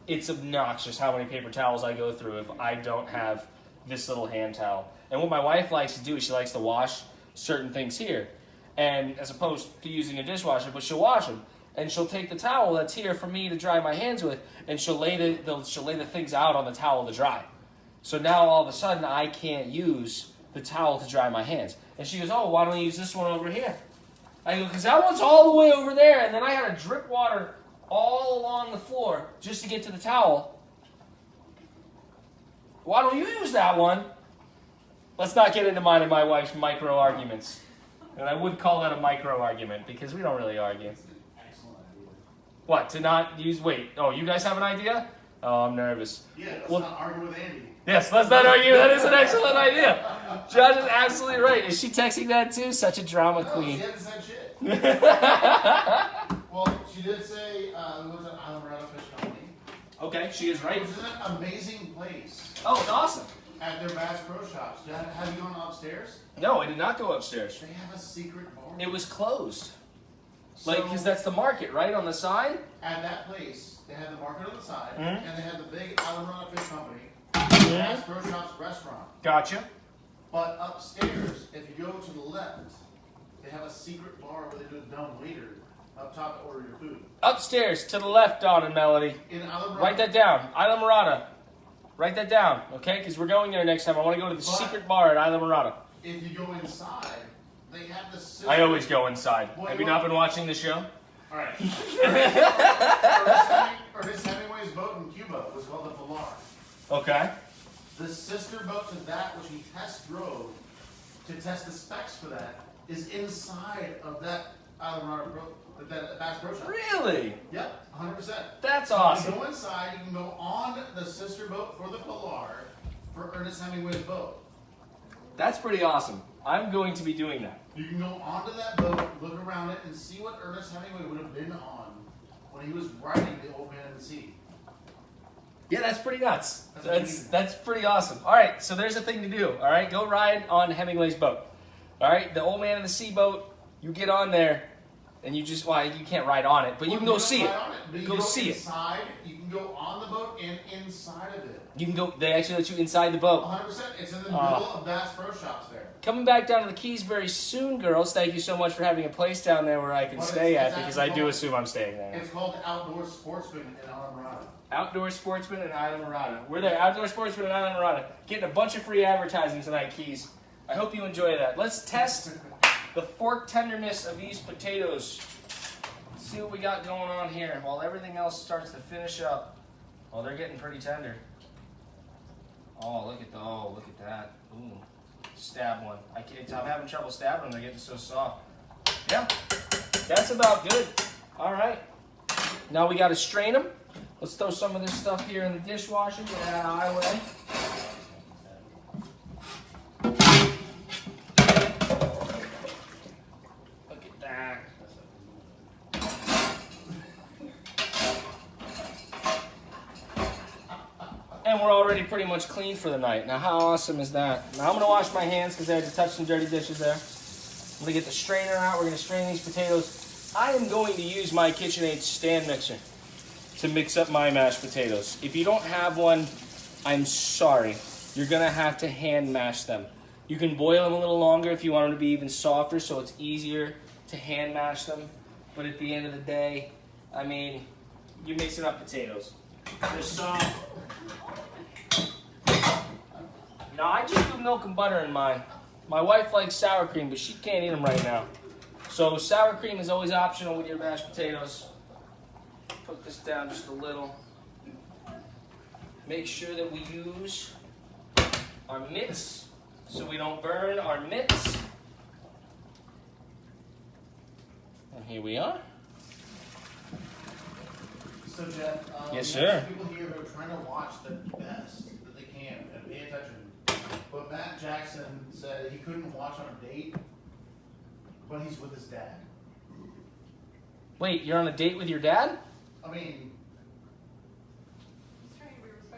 It's obnoxious how many paper towels I go through if I don't have this little hand towel. And what my wife likes to do is she likes to wash certain things here, and as opposed to using a dishwasher, but she'll wash them. And she'll take the towel that's here for me to dry my hands with, and she'll lay the things out on the towel to dry. So now all of a sudden I can't use the towel to dry my hands. And she goes, oh, why don't you use this one over here? I go, because that one's all the way over there, and then I had to drip water all along the floor just to get to the towel. Why don't you use that one? let's not get into mine and my wife's micro arguments. And I would call that a micro argument because we don't really argue. Excellent idea. What, to not use, wait, oh, you guys have an idea? Oh, I'm nervous. Yeah, let's Well- not argue with Andy. Yes, let's not argue. That is an excellent idea. Josh is absolutely right. Is she texting that too? Such a drama No, queen. she hasn't said shit. Well, she did say it was an Island Rata Fish Company, Okay, she is right. which is an amazing place Oh, it's awesome. at their Bass Pro Shops. Have you gone upstairs? No, I did not go upstairs. They have a secret bar. It was closed. Like, So, because that's the market, right? On the side? at that place, they had the market on the side, Mhm. and they had the big Island Rata Fish Company, Mm-hmm. Bass Pro Shops restaurant. Gotcha. But upstairs, if you go to the left, they have a secret bar where they do a dumb waiter up top to order your food. Upstairs, to the left, Dawn and Melody. In Island Rata. Write that down. Isla Mirada. Write that down, okay? Because we're going there next time. I want to go to the But- secret bar at Isla Mirada. If you go inside, they have the sister. I always go inside. Boy, Have you not been watching the show? All right. Ernest Hemingway's boat in Cuba was called the Pilar. Okay. The sister boat to that, which he test drove to test the specs for that, is inside of that Island Rata that Bass Pro Shop. Really? Yep, 100%. That's You awesome. go inside, you can go on the sister boat for the Pilar for Ernest Hemingway's boat. That's pretty awesome. I'm going to be doing that. You can go onto that boat, look around it, and see what Ernest Hemingway would have been on when he was writing The Old Man and the Sea. Yeah, that's pretty nuts. That's That's pretty awesome. All right, so there's a thing to do. All right, go ride on Hemingway's boat. All right, the Old Man in the Sea boat. You get on there, and you just you can't ride on it, but you can go don't see it. ride on but you Go go see it. inside, You can go on the boat and inside of it. You can go. They actually let you inside the boat. 100%. It's in the middle of Bass Pro Shops there. Coming back down to the Keys very soon, girls. Thank you so much for having a place down there where I can Well, stay it's at because I do actually assume I'm staying there. It's called Outdoor Sportsman in Alamorada. Outdoor Sportsman and Isla Mirada. We're there. Outdoor Sportsman and Isla Mirada. Getting a bunch of free advertising tonight, Keys. I hope you enjoy that. Let's test the fork tenderness of these potatoes. Let's see what we got going on here while everything else starts to finish up. Oh, they're getting pretty tender. Oh, look at that. Ooh, stab one. I'm having trouble stabbing them. They're getting so soft. Yeah, that's about good. All right. Now we got to strain them. Let's throw some of this stuff here in the dishwasher. Get it out of my way. Look at that. And we're already pretty much clean for the night. Now, how awesome is that? Now, I'm going to wash my hands because I had to touch some dirty dishes there. I'm going to get the strainer out. We're going to strain these potatoes. I am going to use my KitchenAid stand mixer to mix up my mashed potatoes. If you don't have one, I'm sorry. You're going to have to hand mash them. You can boil them a little longer if you want them to be even softer so it's easier to hand mash them. But at the end of the day, I mean, you're mixing up potatoes. They're soft. No, I just do milk and butter in mine. My wife likes sour cream, but she can't eat them right now. So sour cream is always optional with your mashed potatoes. Put this down just a little. Make sure that we use our mitts so we don't burn our mitts. And here we are. So Jeff, Yes, we have sir. some people here who are trying to watch the best that they can and pay attention. But Matt Jackson said he couldn't watch on a date, but he's with his dad. Wait, you're on a date with your dad? I mean,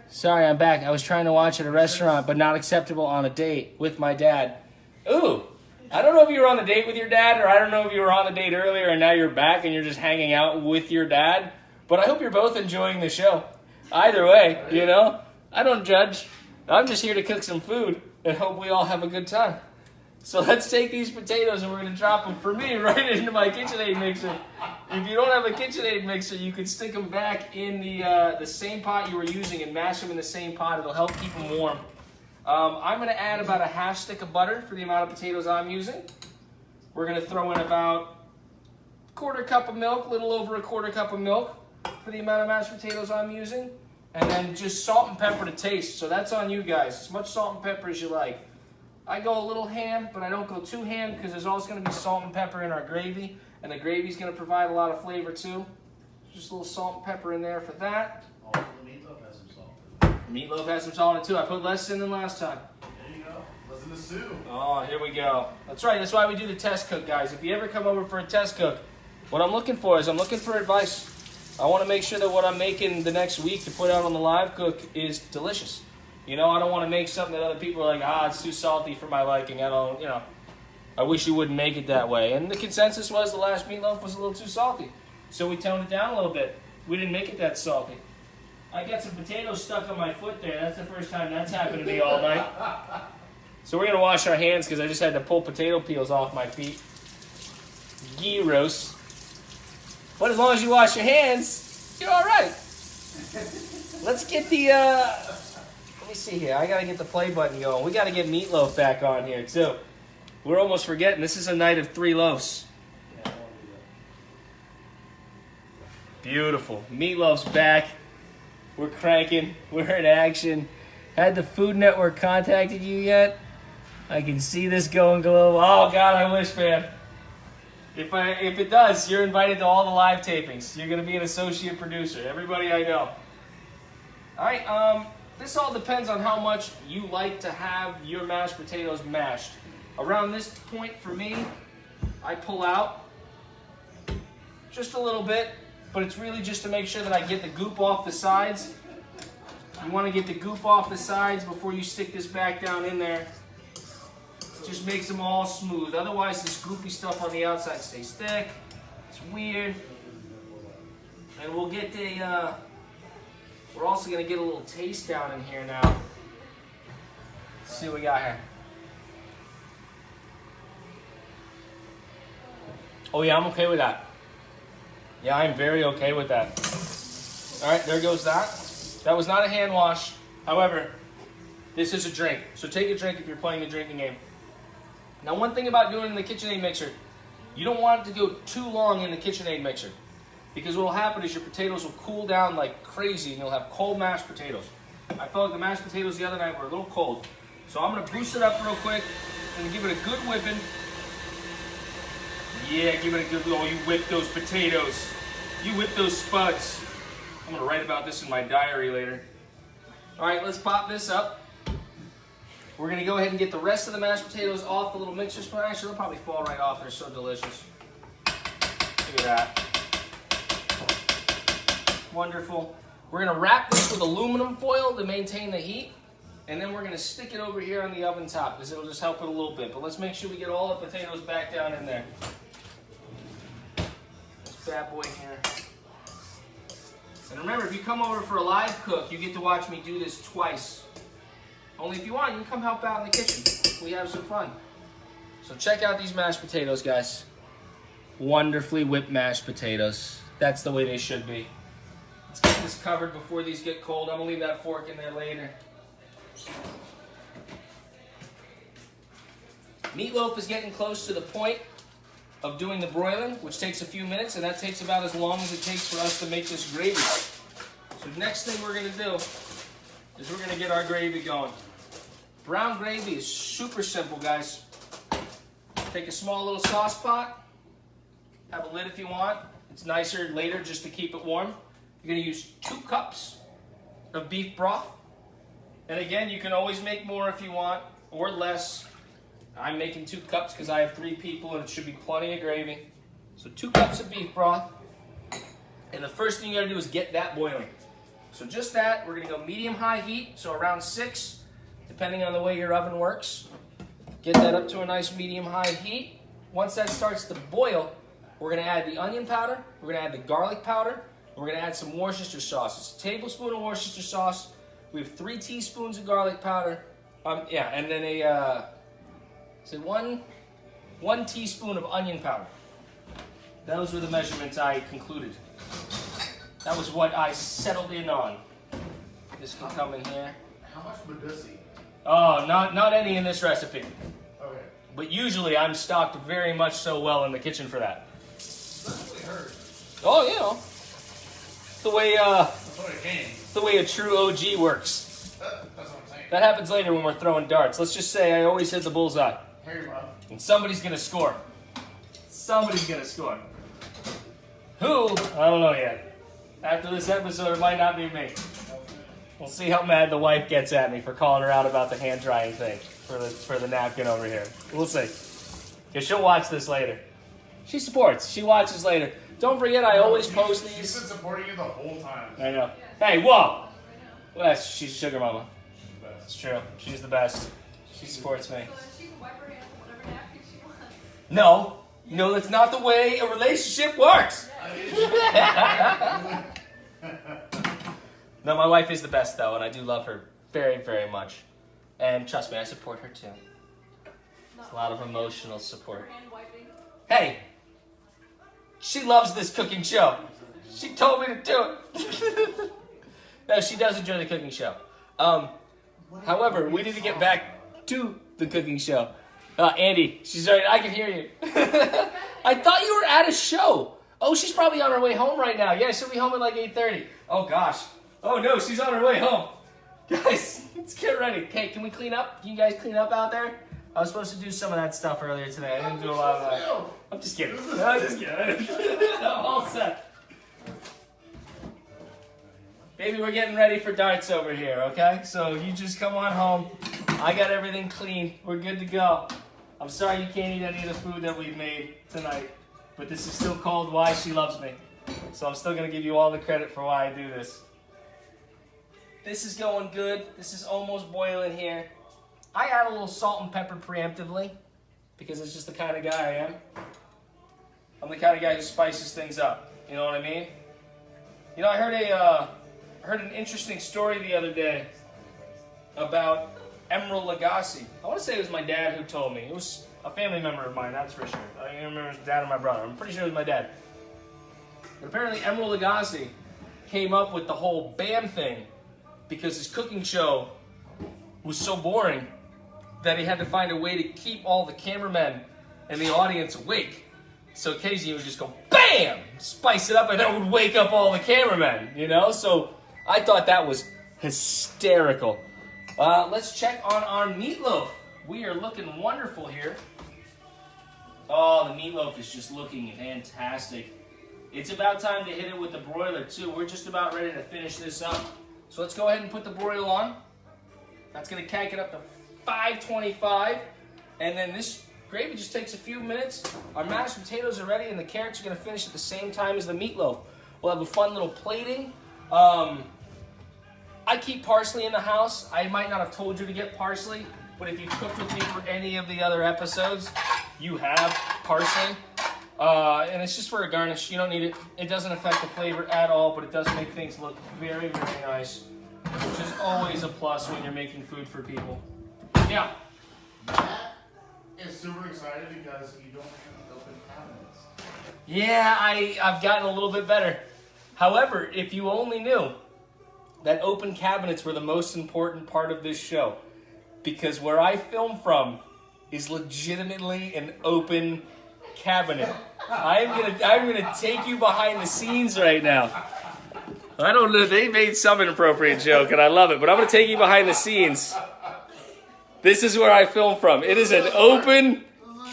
Sorry, I'm back. I was trying to watch at a restaurant, but not acceptable on a date with my dad. Ooh, I don't know if you were on a date with your dad, or I don't know if you were on the date earlier and now you're back and you're just hanging out with your dad. But I hope you're both enjoying the show. Either way, you know, I don't judge. I'm just here to cook some food and hope we all have a good time. So let's take these potatoes and we're going to drop them, for me, right into my KitchenAid mixer. If you don't have a KitchenAid mixer, you can stick them back in the same pot you were using and mash them in the same pot. It'll help keep them warm. I'm going to add about a half stick of butter for the amount of potatoes I'm using. We're going to throw in about a quarter cup of milk, a little over a quarter cup of milk for the amount of mashed potatoes I'm using. And then just salt and pepper to taste. So that's on you guys. As much salt and pepper as you like. I go a little ham, but I don't go too ham because there's always going to be salt and pepper in our gravy, and the gravy's going to provide a lot of flavor too. Just a little salt and pepper in there for that. Also, the meatloaf has some salt. Meatloaf has some salt in it too. I put less in than last time. There you go. Listen to Sue. Oh, here we go. That's right. That's why we do the test cook, guys. If you ever come over for a test cook, what I'm looking for is I'm looking for advice. I want to make sure that what I'm making the next week to put out on the live cook is delicious. You know, I don't want to make something that other people are like, it's too salty for my liking. I wish you wouldn't make it that way. And the consensus was the last meatloaf was a little too salty. So we toned it down a little bit. We didn't make it that salty. I got some potatoes stuck on my foot there. That's the first time that's happened to me all night. So we're going to wash our hands because I just had to pull potato peels off my feet. Gyros. But as long as you wash your hands, you're all right. Let's get the, let me see here. I got to get the play button going. We got to get Meatloaf back on here, too. We're almost forgetting. This is a night of 3 loaves. Beautiful. Meatloaf's back. We're cranking. We're in action. Had the Food Network contacted you yet? I can see this going global. Oh, God, I wish, man. If it does, you're invited to all the live tapings. You're going to be an associate producer. Everybody I know. All right, this all depends on how much you like to have your mashed potatoes mashed. Around this point for me, I pull out just a little bit, but it's really just to make sure that I get the goop off the sides. You want to get the goop off the sides before you stick this back down in there. It just makes them all smooth. Otherwise, this goopy stuff on the outside stays thick. It's weird. And we'll get we're also going to get a little taste down in here now. Let's see what we got here. Oh yeah, I'm okay with that. Yeah, I'm very okay with that. All right, there goes that. That was not a hand wash. However, this is a drink. So take a drink if you're playing the drinking game. Now, one thing about doing it in the KitchenAid mixer, you don't want it to go too long in the KitchenAid mixer. Because what will happen is your potatoes will cool down like crazy and you'll have cold mashed potatoes. I felt like the mashed potatoes the other night were a little cold. So I'm going to boost it up real quick and give it a good whipping. Yeah, give it a good, oh, you whip those potatoes. You whip those spuds. I'm going to write about this in my diary later. All right, let's pop this up. We're going to go ahead and get the rest of the mashed potatoes off the little mixer spoon. Actually, they'll probably fall right off. They're so delicious. Look at that. Wonderful. We're going to wrap this with aluminum foil to maintain the heat. And then we're going to stick it over here on the oven top because it'll just help it a little bit. But let's make sure we get all the potatoes back down in there. This bad boy here. And remember, if you come over for a live cook, you get to watch me do this twice. Only if you want, you can come help out in the kitchen. We have some fun. So check out these mashed potatoes, guys. Wonderfully whipped mashed potatoes. That's the way they should be. Let's get this covered before these get cold. I'm going to leave that fork in there later. Meatloaf is getting close to the point of doing the broiling, which takes a few minutes, and that takes about as long as it takes for us to make this gravy. So the next thing we're going to do is we're going to get our gravy going. Brown gravy is super simple, guys. Take a small little sauce pot. Have a lid if you want. It's nicer later just to keep it warm. You're going to use 2 cups of beef broth. And again, you can always make more if you want, or less. I'm making 2 cups because I have 3 people and it should be plenty of gravy. So 2 cups of beef broth. And the first thing you gotta do is get that boiling. So just that, we're gonna go medium-high heat, so around 6, depending on the way your oven works. Get that up to a nice medium-high heat. Once that starts to boil, we're gonna add the onion powder, we're gonna add the garlic powder, we're gonna add some Worcestershire sauce. It's a tablespoon of Worcestershire sauce. We have 3 teaspoons of garlic powder. And then one teaspoon of onion powder. Those were the measurements I concluded. That was what I settled in on. This can come in here. How much Medusi? Oh, not any in this recipe. Okay. But usually I'm stocked very much so well in the kitchen for that. That's what I heard. Oh, you know. The way That's what it came. the way a true OG works. That's what I'm saying. That happens later when we're throwing darts. Let's just say I always hit the bullseye. Harry Ruff. And somebody's going to score. Somebody's going to score. Who? I don't know yet. After this episode, it might not be me. We'll see how mad the wife gets at me for calling her out about the hand drying thing for the napkin over here. We'll see. Because she'll watch this later. She supports. She watches later. Don't forget, I always post these. She's been supporting you the whole time. I know. Hey, whoa! Well, she's sugar mama. It's true. She's the best. She supports me. So she can wipe her hands on whatever napkin she wants. No. No, that's not the way a relationship works. No, my wife is the best, though, and I do love her very, very much. And trust me, I support her, too. It's a lot of emotional support. Hand wiping. Hey! She loves this cooking show. She told me to do it. No, she does enjoy the cooking show. However, we need to get back to the cooking show. Andy, she's right. I can hear you. I thought you were at a show. Oh, she's probably on her way home right now. Yeah, she'll be home at like 8:30. Oh, gosh. Oh, no, she's on her way home. Guys, let's get ready. Okay, can we clean up? Can you guys clean up out there? I was supposed to do some of that stuff earlier today. I didn't do a lot of that. I'm just kidding. I'm just kidding. I'm all set. Baby, we're getting ready for darts over here, okay? So you just come on home. I got everything clean. We're good to go. I'm sorry you can't eat any of the food that we've made tonight, but this is still called Why She Loves Me. So I'm still going to give you all the credit for why I do this. This is going good. This is almost boiling here. I add a little salt and pepper preemptively because it's just the kind of guy I am. I'm the kind of guy who spices things up. You know what I mean? You know, I heard an interesting story the other day about Emeril Lagasse. I want to say it was my dad who told me. It was a family member of mine, that's for sure. I don't remember his dad or my brother. I'm pretty sure it was my dad. But apparently Emeril Lagasse came up with the whole BAM thing because his cooking show was so boring that he had to find a way to keep all the cameramen and the audience awake. So occasionally he would just go, BAM! Spice it up, and that would wake up all the cameramen, you know? So I thought that was hysterical. Let's check on our meatloaf. We are looking wonderful here. Oh, the meatloaf is just looking fantastic. It's about time to hit it with the broiler, too. We're just about ready to finish this up. So let's go ahead and put the broil on. That's going to crank it up to 525. And then this gravy just takes a few minutes. Our mashed potatoes are ready, and the carrots are going to finish at the same time as the meatloaf. We'll have a fun little plating. I keep parsley in the house. I might not have told you to get parsley, but if you've cooked with me for any of the other episodes, you have parsley. And it's just for a garnish. You don't need it. It doesn't affect the flavor at all, but it does make things look very, very nice, which is always a plus when you're making food for people. Yeah. Matt is super excited because you don't have open cabinets. Yeah, I've gotten a little bit better. However, if you only knew that open cabinets were the most important part of this show, because where I film from is legitimately an open cabinet. I'm gonna take you behind the scenes right now. I don't know, they made some inappropriate joke and I love it, but I'm gonna take you behind the scenes. This is where I film from. It is an open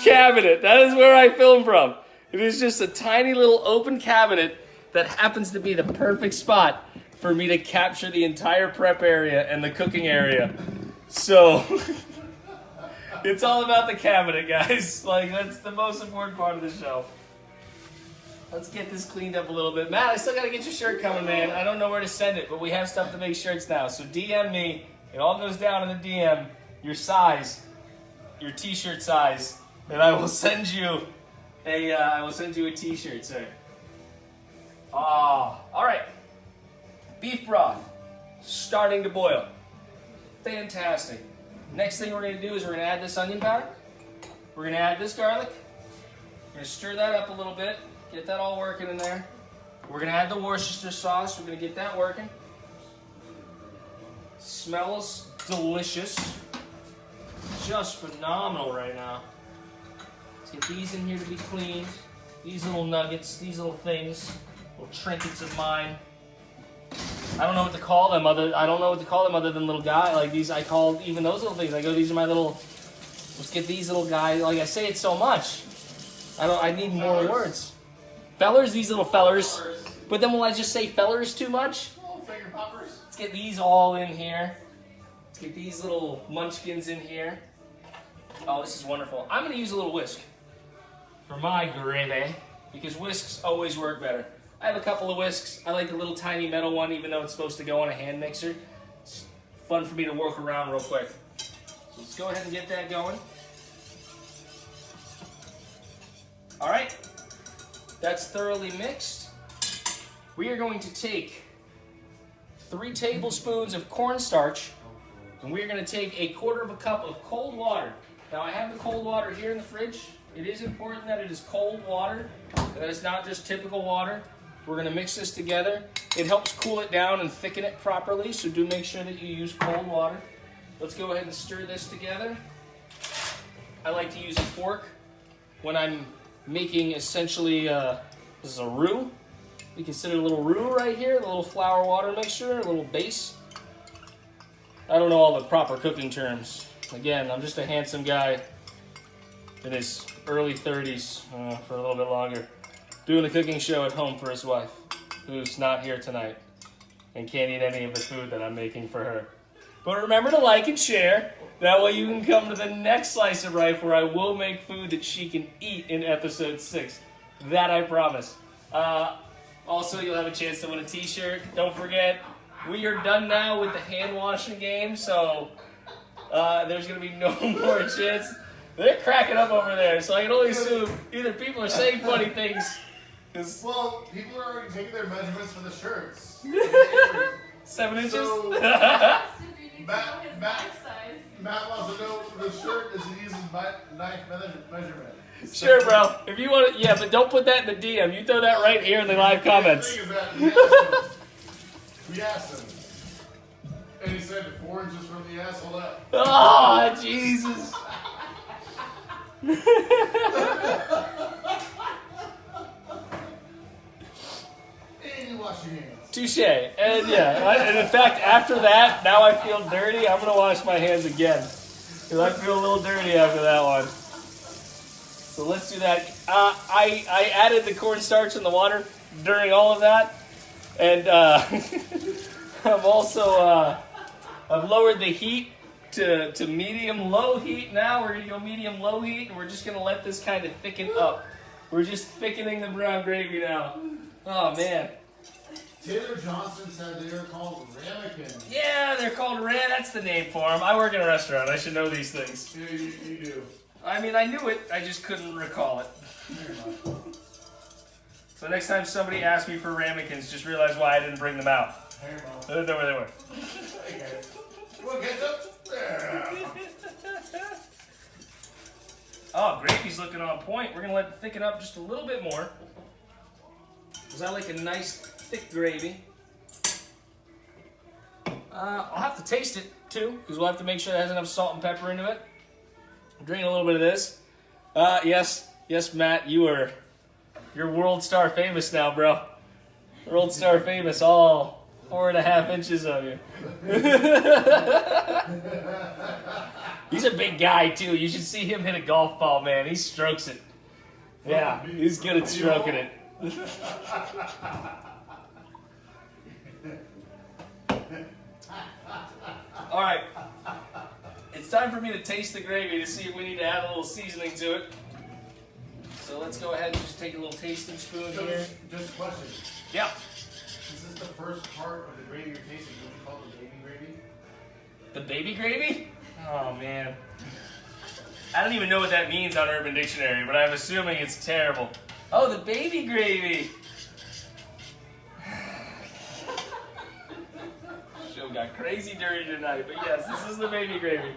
cabinet. That is where I film from. It is just a tiny little open cabinet that happens to be the perfect spot for me to capture the entire prep area and the cooking area. So, it's all about the cabinet, guys. Like, that's the most important part of the show. Let's get this cleaned up a little bit. Matt, I still gotta get your shirt coming, man. I don't know where to send it, but we have stuff to make shirts now. So DM me. It all goes down in the DM. Your size, your t-shirt size, and I will send you a t-shirt, sir. All right. Beef broth, starting to boil. Fantastic. Next thing we're going to do is we're going to add this onion powder. We're going to add this garlic. We're going to stir that up a little bit. Get that all working in there. We're going to add the Worcestershire sauce. We're going to get that working. Smells delicious. Just phenomenal right now. Let's get these in here to be cleaned. These little nuggets, these little things, little trinkets of mine. I don't know what to call them other than little guy like these. I call even those little things. I go, these are my little. Let's get these little guys. Like I say it so much. I need more words. Fellers, these little fellers. But then will I just say fellers too much? Little finger poppers. Let's get these all in here. Let's get these little munchkins in here. Oh, this is wonderful. I'm going to use a little whisk for my gravy because whisks always work better. I have a couple of whisks. I like the little tiny metal one, even though it's supposed to go on a hand mixer. It's fun for me to work around real quick. So let's go ahead and get that going. All right, that's thoroughly mixed. We are going to take 3 tablespoons of cornstarch, and we are going to take a 1/4 cup of cold water. Now I have the cold water here in the fridge. It is important that it is cold water, that it's not just typical water. We're going to mix this together. It helps cool it down and thicken it properly, so do make sure that you use cold water. Let's go ahead and stir this together. I like to use a fork when I'm making essentially, this is a roux. We consider a little roux right here, a little flour water mixture, a little base. I don't know all the proper cooking terms. Again, I'm just a handsome guy in his early 30s, for a little bit longer, doing a cooking show at home for his wife, who's not here tonight and can't eat any of the food that I'm making for her. But remember to like and share. That way you can come to the next Slice of Rife where I will make food that she can eat in episode 6. That I promise. Also, you'll have a chance to win a t-shirt. Don't forget, we are done now with the hand washing game, so there's going to be no more chance. They're cracking up over there, so I can only assume either people are saying funny things. Well, people are already taking their measurements for the shirts. 7 inches? So, Matt, if you need to know his Matt- knife size. Matt wants to know the shirt is he uses knife measurement. Sure, bro. If you want to, yeah, but don't put that in the DM. You throw that right here in the live comments. The thing is that we asked him. And he said 4 inches from the asshole up. Oh, Jesus. And you wash your hands. Touche. And yeah, and in fact, after that, now I feel dirty. I'm going to wash my hands again. Because I feel a little dirty after that one. So let's do that. I added the cornstarch in the water during all of that. And I've also I've lowered the heat to medium-low heat now. We're going to go medium-low heat, and we're just going to let this kind of thicken up. We're just thickening the brown gravy now. Oh, man. Taylor Johnson said they were called ramekins. Yeah, they're called ran. That's the name for them. I work in a restaurant. I should know these things. Yeah, you do. I mean, I knew it. I just couldn't recall it. So next time somebody asks me for ramekins, just realize why I didn't bring them out. I didn't know where they were. You want ketchup? There. Oh, gravy's looking on point. We're going to let it thicken up just a little bit more. Because I like a nice, thick gravy. I'll have to taste it, too, because we'll have to make sure it has enough salt and pepper into it. Drink a little bit of this. Yes, Matt, you're world star famous now, bro. World star famous, all 4.5 inches of you. He's a big guy, too. You should see him hit a golf ball, man. He strokes it. Yeah, he's good at stroking it. All right. It's time for me to taste the gravy to see if we need to add a little seasoning to it. So let's go ahead and just take a little tasting spoon So here. just a question. Yeah. Is this the first part of the gravy you're tasting? Would you call it the baby gravy? The baby gravy? Oh, man. I don't even know what that means on Urban Dictionary, but I'm assuming it's terrible. Oh, the baby gravy. Show got crazy dirty tonight, but yes, this is the baby gravy.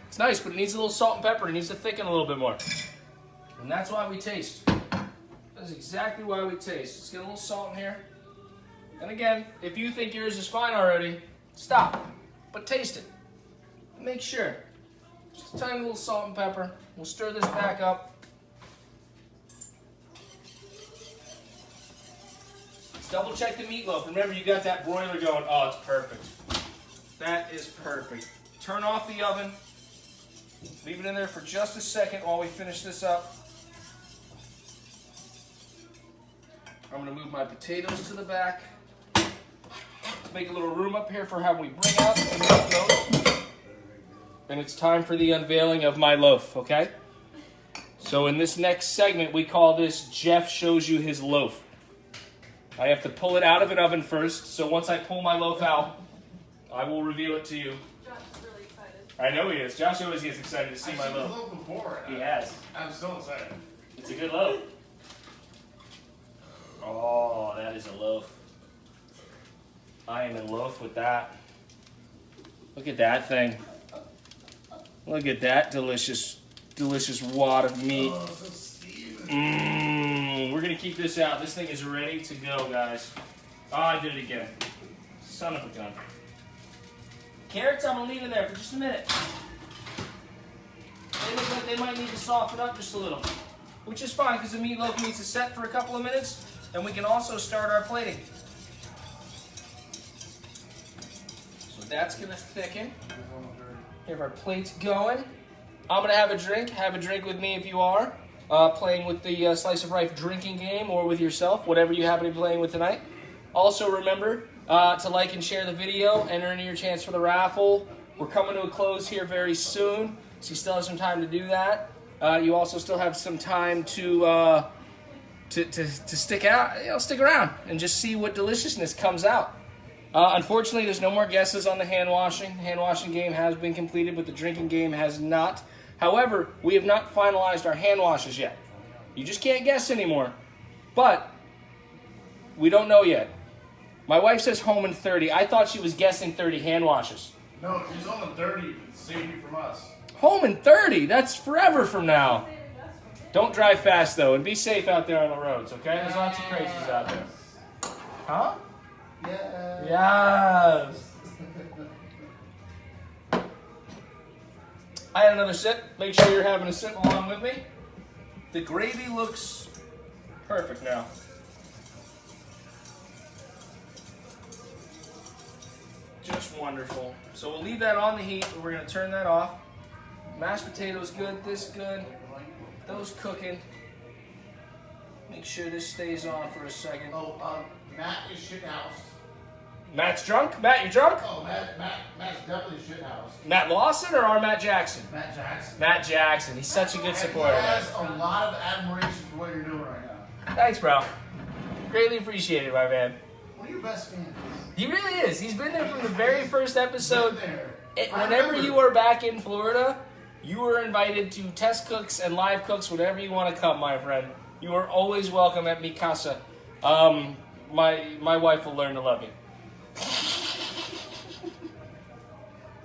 It's nice, but it needs a little salt and pepper. It needs to thicken a little bit more. And that's why we taste. That's exactly why we taste. Let's get a little salt in here. And again, if you think yours is fine already, stop. But taste it. Make sure. Just a tiny little salt and pepper. We'll stir this back up. Double check the meatloaf. Remember, you got that broiler going. Oh, it's perfect. That is perfect. Turn off the oven. Leave it in there for just a second while we finish this up. I'm going to move my potatoes to the back. Let's make a little room up here for how we bring out the meatloaf. And it's time for the unveiling of my loaf, okay? So in this next segment, we call this Jeff Shows You His Loaf. I have to pull it out of an oven first, so once I pull my loaf out, I will reveal it to you. Josh is really excited. I know he is. Josh always gets excited to see I've my seen this loaf. loaf before. He has. I'm so excited. It's a good loaf. Oh, that is a loaf. I am in loaf with that. Look at that thing. Look at that delicious, delicious wad of meat. Oh, so steamy. Mmm. We're going to keep this out. This thing is ready to go, guys. Oh, I did it again. Son of a gun. Carrots, I'm going to leave in there for just a minute. They look like they might need to soften up just a little. Which is fine, because the meatloaf needs to set for a couple of minutes. And we can also start our plating. So that's going to thicken. We have our plates going. I'm going to have a drink. Have a drink with me if you are. Playing with the Slice of Rife drinking game or with yourself, whatever you happen to be playing with tonight. Also remember to like and share the video. Enter into your chance for the raffle. We're coming to a close here very soon, so you still have some time to do that. You also still have some time to stick out, stick around and just see what deliciousness comes out. Unfortunately, there's no more guesses on the hand washing. The hand washing game has been completed, but the drinking game has not. However, we have not finalized our hand washes yet. You just can't guess anymore. But we don't know yet. My wife says home in 30. I thought she was guessing 30 hand washes. No, she's on the 30 to save you from us. Home in 30? That's forever from now. Don't drive fast, though, and be safe out there on the roads, okay? There's lots of crazies out there. Huh? Yeah. Yes. I had another sip. Make sure you're having a sip along with me. The gravy looks perfect now. Just wonderful. So we'll leave that on the heat, but we're going to turn that off. Mashed potatoes good, this good, those cooking. Make sure this stays on for a second. Oh, Matt is shithoused. Matt's drunk? Matt, you drunk? Oh, Matt's definitely shithoused. Matt Lawson or our Matt Jackson? Matt Jackson. Matt Jackson. He's such a good supporter. And he has a lot of admiration for what you're doing right now. Thanks, bro. Greatly appreciated, my man. One of your best fans. He really is. He's been there from the very first episode. Been there. Whenever you were back in Florida, you were invited to test cooks and live cooks, whenever you want to come, my friend. You are always welcome at Mi Casa. My wife will learn to love you.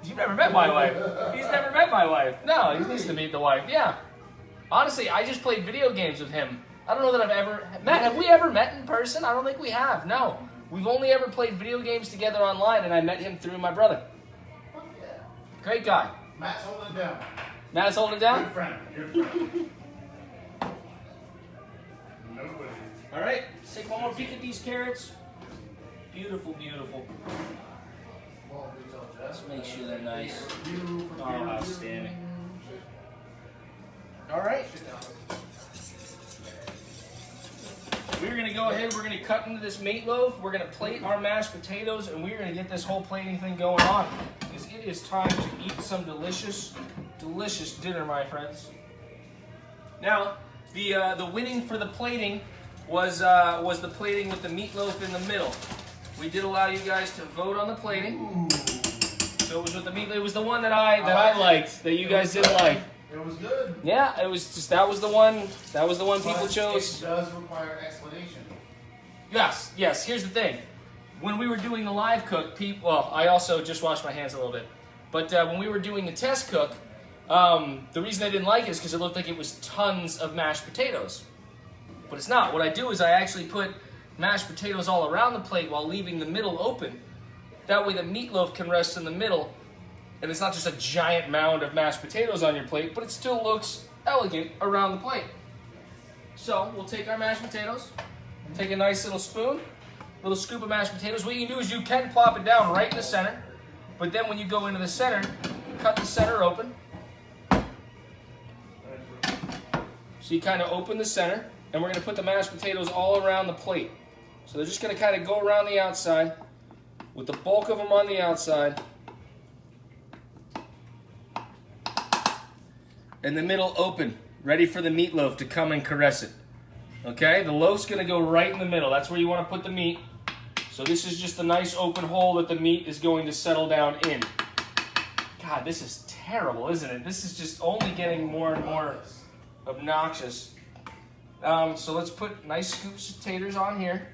You've never met my wife. He's never met my wife. No, he needs to meet the wife. Yeah. Honestly, I just played video games with him. I don't know that I've ever... Matt, have we ever met in person? I don't think we have. No. We've only ever played video games together online, and I met him through my brother. Fuck yeah. Great guy. Matt's holding it down. Matt's holding it down? Good friend. Good friend. Nobody. All right. Let's take one more peek at these carrots. Beautiful, beautiful. Well, we tell Jess. Let's make sure they're nice. You Oh, outstanding. All right. We're going to go ahead. We're going to cut into this meatloaf. We're going to plate our mashed potatoes, and we're going to get this whole plating thing going on. Because it is time to eat some delicious, delicious dinner, my friends. Now, the winning for the plating was the plating with the meatloaf in the middle. We did allow you guys to vote on the plating. Ooh. So it was with the meatloaf. It was the one that I liked, that you guys didn't like. It was good. Yeah, it was just that was the one people But chose. It does require explanation. Yes. Here's the thing: when we were doing the live cook, well, I also just washed my hands a little bit. But when we were doing the test cook, the reason I didn't like it is because it looked like it was tons of mashed potatoes. But it's not. What I do is I actually put mashed potatoes all around the plate while leaving the middle open. That way the meatloaf can rest in the middle, and it's not just a giant mound of mashed potatoes on your plate, but it still looks elegant around the plate. So we'll take our mashed potatoes, take a nice little spoon, little scoop of mashed potatoes. What you can do is you can plop it down right in the center, but then when you go into the center, cut the center open. So you kind of open the center, and we're going to put the mashed potatoes all around the plate. So they're just going to kind of go around the outside, with the bulk of them on the outside. And the middle open, ready for the meatloaf to come and caress it. Okay, the loaf's going to go right in the middle. That's where you want to put the meat. So this is just a nice open hole that the meat is going to settle down in. God, this is terrible, isn't it? This is just only getting more and more obnoxious. So let's put nice scoops of taters on here.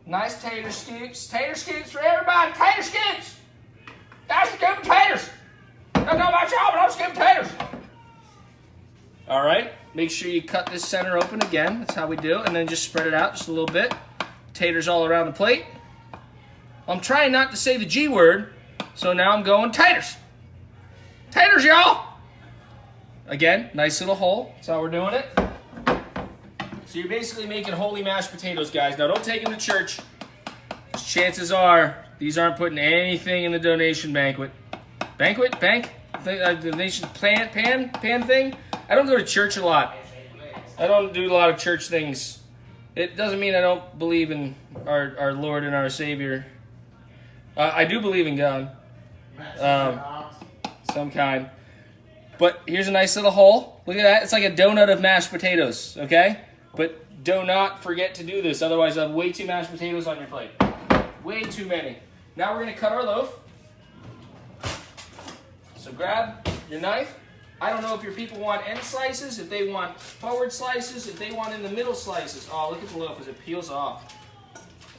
Nice tater scoops. Tater scoops for everybody. Tater scoops. Guys, scoop of taters. I don't know about y'all, but I'm scooping taters. All right. Make sure you cut this center open again. That's how we do. And then just spread it out just a little bit. Taters all around the plate. I'm trying not to say the G word, so now I'm going taters. Taters, y'all. Again, nice little hole. That's how we're doing it. So you're basically making holy mashed potatoes, guys. Now don't take them to church. Chances are these aren't putting anything in the donation banquet. Bank? Donation pan thing? I don't go to church a lot. I don't do a lot of church things. It doesn't mean I don't believe in our Lord and our Savior. I do believe in God. Some kind. But here's a nice little hole. Look at that. It's like a donut of mashed potatoes, okay? But do not forget to do this. Otherwise, you'll have way too mashed potatoes on your plate. Way too many. Now we're going to cut our loaf. So grab your knife. I don't know if your people want end slices, if they want forward slices, if they want in the middle slices. Oh, look at the loaf as it peels off.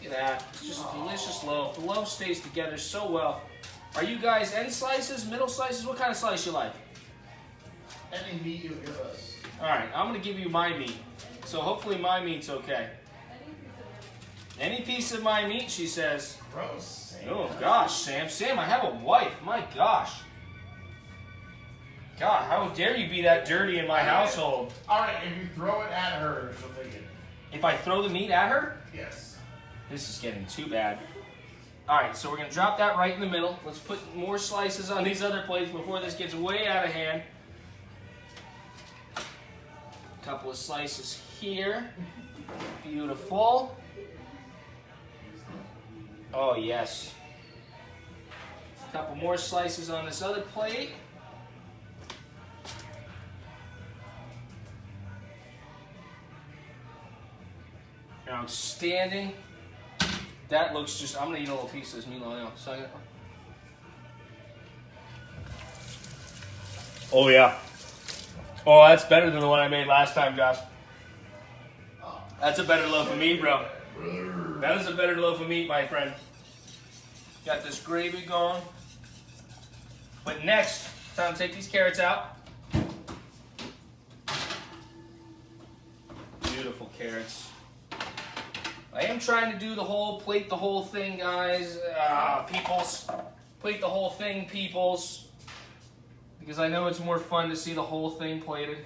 Look at that. It's just a delicious loaf. The loaf stays together so well. Are you guys end slices, middle slices? What kind of slice you like? Any meat you give us. All right, I'm going to give you my meat. So hopefully my meat's okay. Any piece of my meat, she says. Gross, Sam. Oh, gosh, Sam. Sam, I have a wife. My gosh. God, how dare you be that dirty in my household? All right, if you throw it at her, she'll take it. If I throw the meat at her? Yes. This is getting too bad. All right, so we're going to drop that right in the middle. Let's put more slices on these other plates before this gets way out of hand. A couple of slices here. Beautiful. Oh, yes. A couple more slices on this other plate. Outstanding. That looks just, I'm going to eat a little piece of this meatloaf now. Second. Oh, yeah. Oh, that's better than the one I made last time, Josh. That's a better loaf of meat, bro. That is a better loaf of meat, my friend. Got this gravy going. But next, time to take these carrots out. Beautiful carrots. I am trying to do the whole plate, the whole thing, guys. Peoples. Plate the whole thing, peoples. Because I know it's more fun to see the whole thing plated.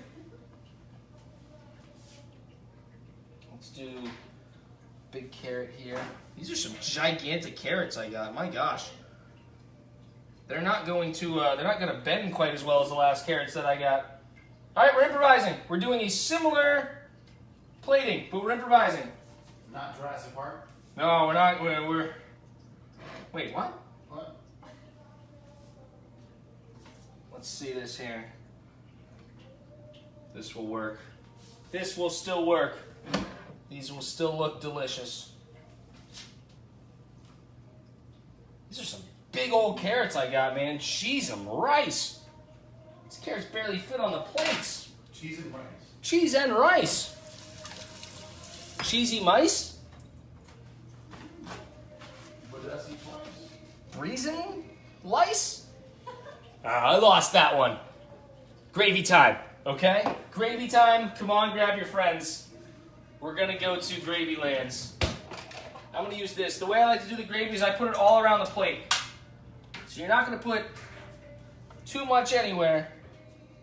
Let's do big carrot here. These are some gigantic carrots I got. My gosh. They're not going to bend quite as well as the last carrots that I got. All right, we're improvising. We're doing a similar plating, but we're improvising. Not Jurassic Park? No, we're not. We're. Wait, what? What? Let's see this here. This will work. This will still work. These will still look delicious. These are some big old carrots I got, man. Cheese and rice. These carrots barely fit on the plates. Cheese and rice. Cheese and rice. Cheesy mice? What did I see twice? Reason? Lice? I lost that one. Gravy time, okay? Gravy time. Come on, grab your friends. We're going to go to Gravy Lands. I'm going to use this. The way I like to do the gravy is I put it all around the plate. So you're not going to put too much anywhere.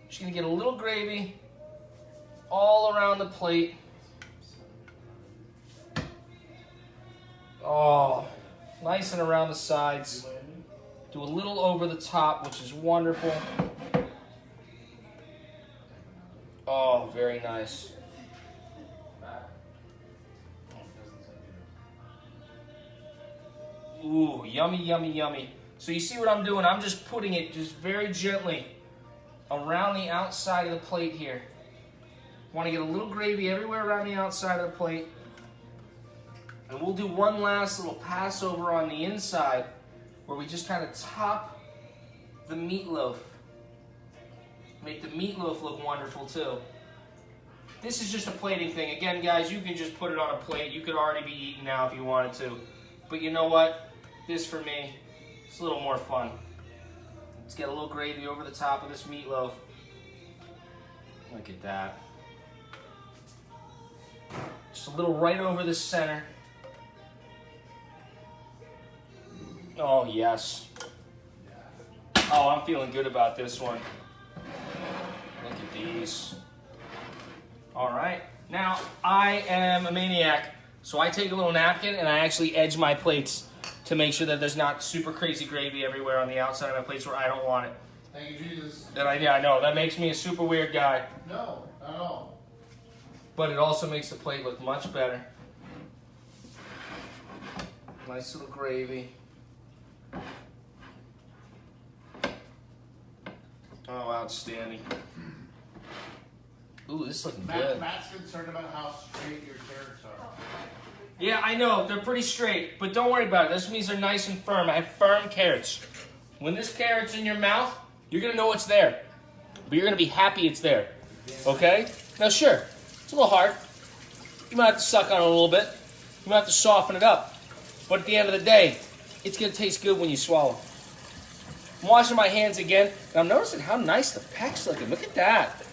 Just going to get a little gravy all around the plate. Oh, nice and around the sides. Do a little over the top, which is wonderful. Oh, very nice. Ooh, yummy, yummy, yummy. So you see what I'm doing? I'm just putting it just very gently around the outside of the plate here. Want to get a little gravy everywhere around the outside of the plate. And we'll do one last little pass over on the inside where we just kind of top the meatloaf. Make the meatloaf look wonderful too. This is just a plating thing. Again, guys, you can just put it on a plate. You could already be eaten now if you wanted to. But you know what? This for me, it's a little more fun. Let's get a little gravy over the top of this meatloaf. Look at that. Just a little right over the center. Oh, yes. Oh, I'm feeling good about this one. Look at these. All right. Now, I am a maniac, so I take a little napkin and I actually edge my plates to make sure that there's not super crazy gravy everywhere on the outside of my plates where I don't want it. Thank you, Jesus. Yeah, I know. That makes me a super weird guy. No, not at all. But it also makes the plate look much better. Nice little gravy. Oh, outstanding. Ooh, this is looking good. Matt's concerned about how straight your carrots are. Yeah, I know. They're pretty straight, but don't worry about it. This means they're nice and firm. I have firm carrots. When this carrot's in your mouth, you're going to know it's there. But you're going to be happy it's there. Okay? Now, sure, it's a little hard. You might have to suck on it a little bit. You might have to soften it up. But at the end of the day, it's going to taste good when you swallow. I'm washing my hands again, and I'm noticing how nice the peck's looking. Look at that.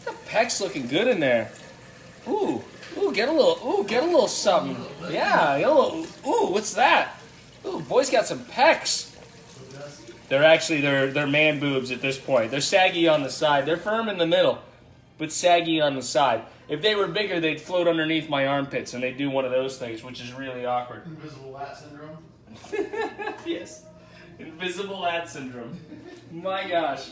The peck's looking good in there. Ooh, get a little something. Yeah, get a little, ooh, what's that? Ooh, boy's got some pecs. They're man boobs at this point. They're saggy on the side. They're firm in the middle, but saggy on the side. If they were bigger, they'd float underneath my armpits, and they'd do one of those things, which is really awkward. Invisible lat syndrome? Yes. Invisible lat syndrome. My gosh.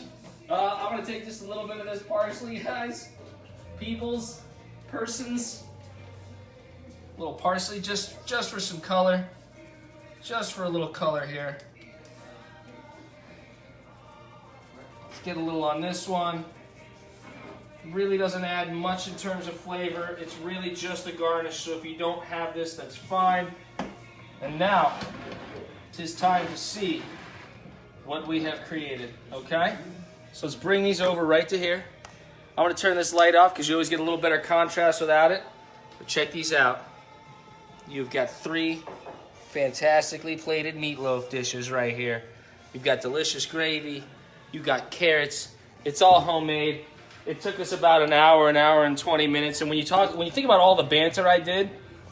I'm going to take just a little bit of this parsley, guys. Peoples, persons. A little parsley just for some color. Just for a little color here. Let's get a little on this one. Really doesn't add much in terms of flavor. It's really just a garnish, so if you don't have this, that's fine. And now, 'tis time to see what we have created, okay? So let's bring these over right to here. I'm going to turn this light off because you always get a little better contrast without it. But check these out. You've got 3 fantastically plated meatloaf dishes right here. You've got delicious gravy. You've got carrots. It's all homemade. It took us about an hour and 20 minutes. And when you think about all the banter I did,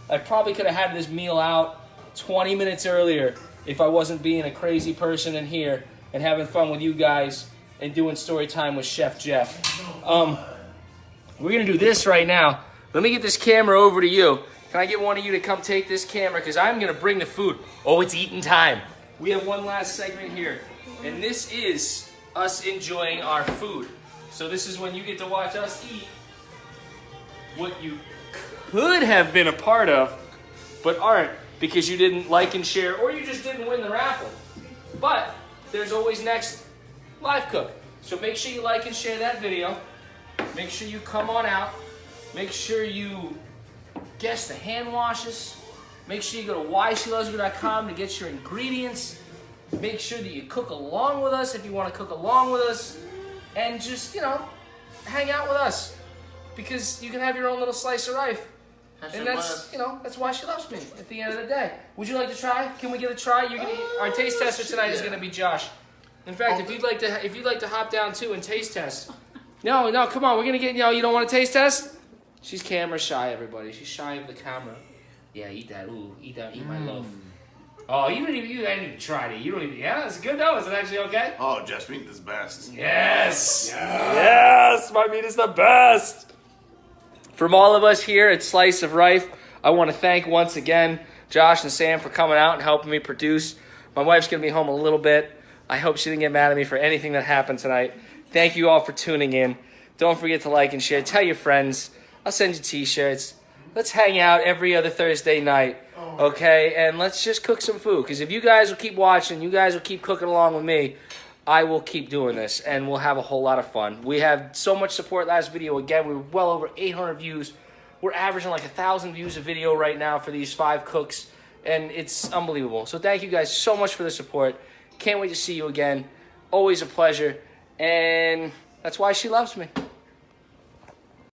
I probably could have had this meal out 20 minutes earlier if I wasn't being a crazy person in here and having fun with you guys and doing story time with Chef Jeff. We're going to do this right now. Let me get this camera over to you. Can I get one of you to come take this camera? Because I'm going to bring the food. Oh, it's eating time. We have one last segment here. And this is us enjoying our food. So this is when you get to watch us eat what you could have been a part of, but aren't because you didn't like and share, or you just didn't win the raffle. But there's always next live cook. So make sure you like and share that video. Make sure you come on out. Make sure you guess the hand washes. Make sure you go to whySheLovesMe.com to get your ingredients. Make sure that you cook along with us if you want to cook along with us. And just, hang out with us. Because you can have your own little slice of Rife. And that's, that's why she loves me at the end of the day. Would you like to try? Can we get a try? Our taste tester tonight is going to be Josh. In fact, if you'd like to hop down too and taste test. No, come on. We're going to get, you don't want to taste test? She's camera shy, everybody. She's shy of the camera. Yeah, eat that. Ooh, eat my loaf. Oh, you haven't even tried it. You don't even, yeah, it's good though. Is it actually okay? Oh, Jeff's meat is best. Yes. Yeah. Yes, my meat is the best. From all of us here at Slice of Rife, I want to thank once again Josh and Sam for coming out and helping me produce. My wife's going to be home a little bit. I hope she didn't get mad at me for anything that happened tonight. Thank you all for tuning in. Don't forget to like and share. Tell your friends. I'll send you t-shirts. Let's hang out every other Thursday night, okay? And let's just cook some food. Because if you guys will keep watching, you guys will keep cooking along with me, I will keep doing this. And we'll have a whole lot of fun. We had so much support last video. Again, we were well over 800 views. We're averaging like 1,000 views a video right now for these 5 cooks. And it's unbelievable. So thank you guys so much for the support. Can't wait to see you again. Always a pleasure. And that's why she loves me.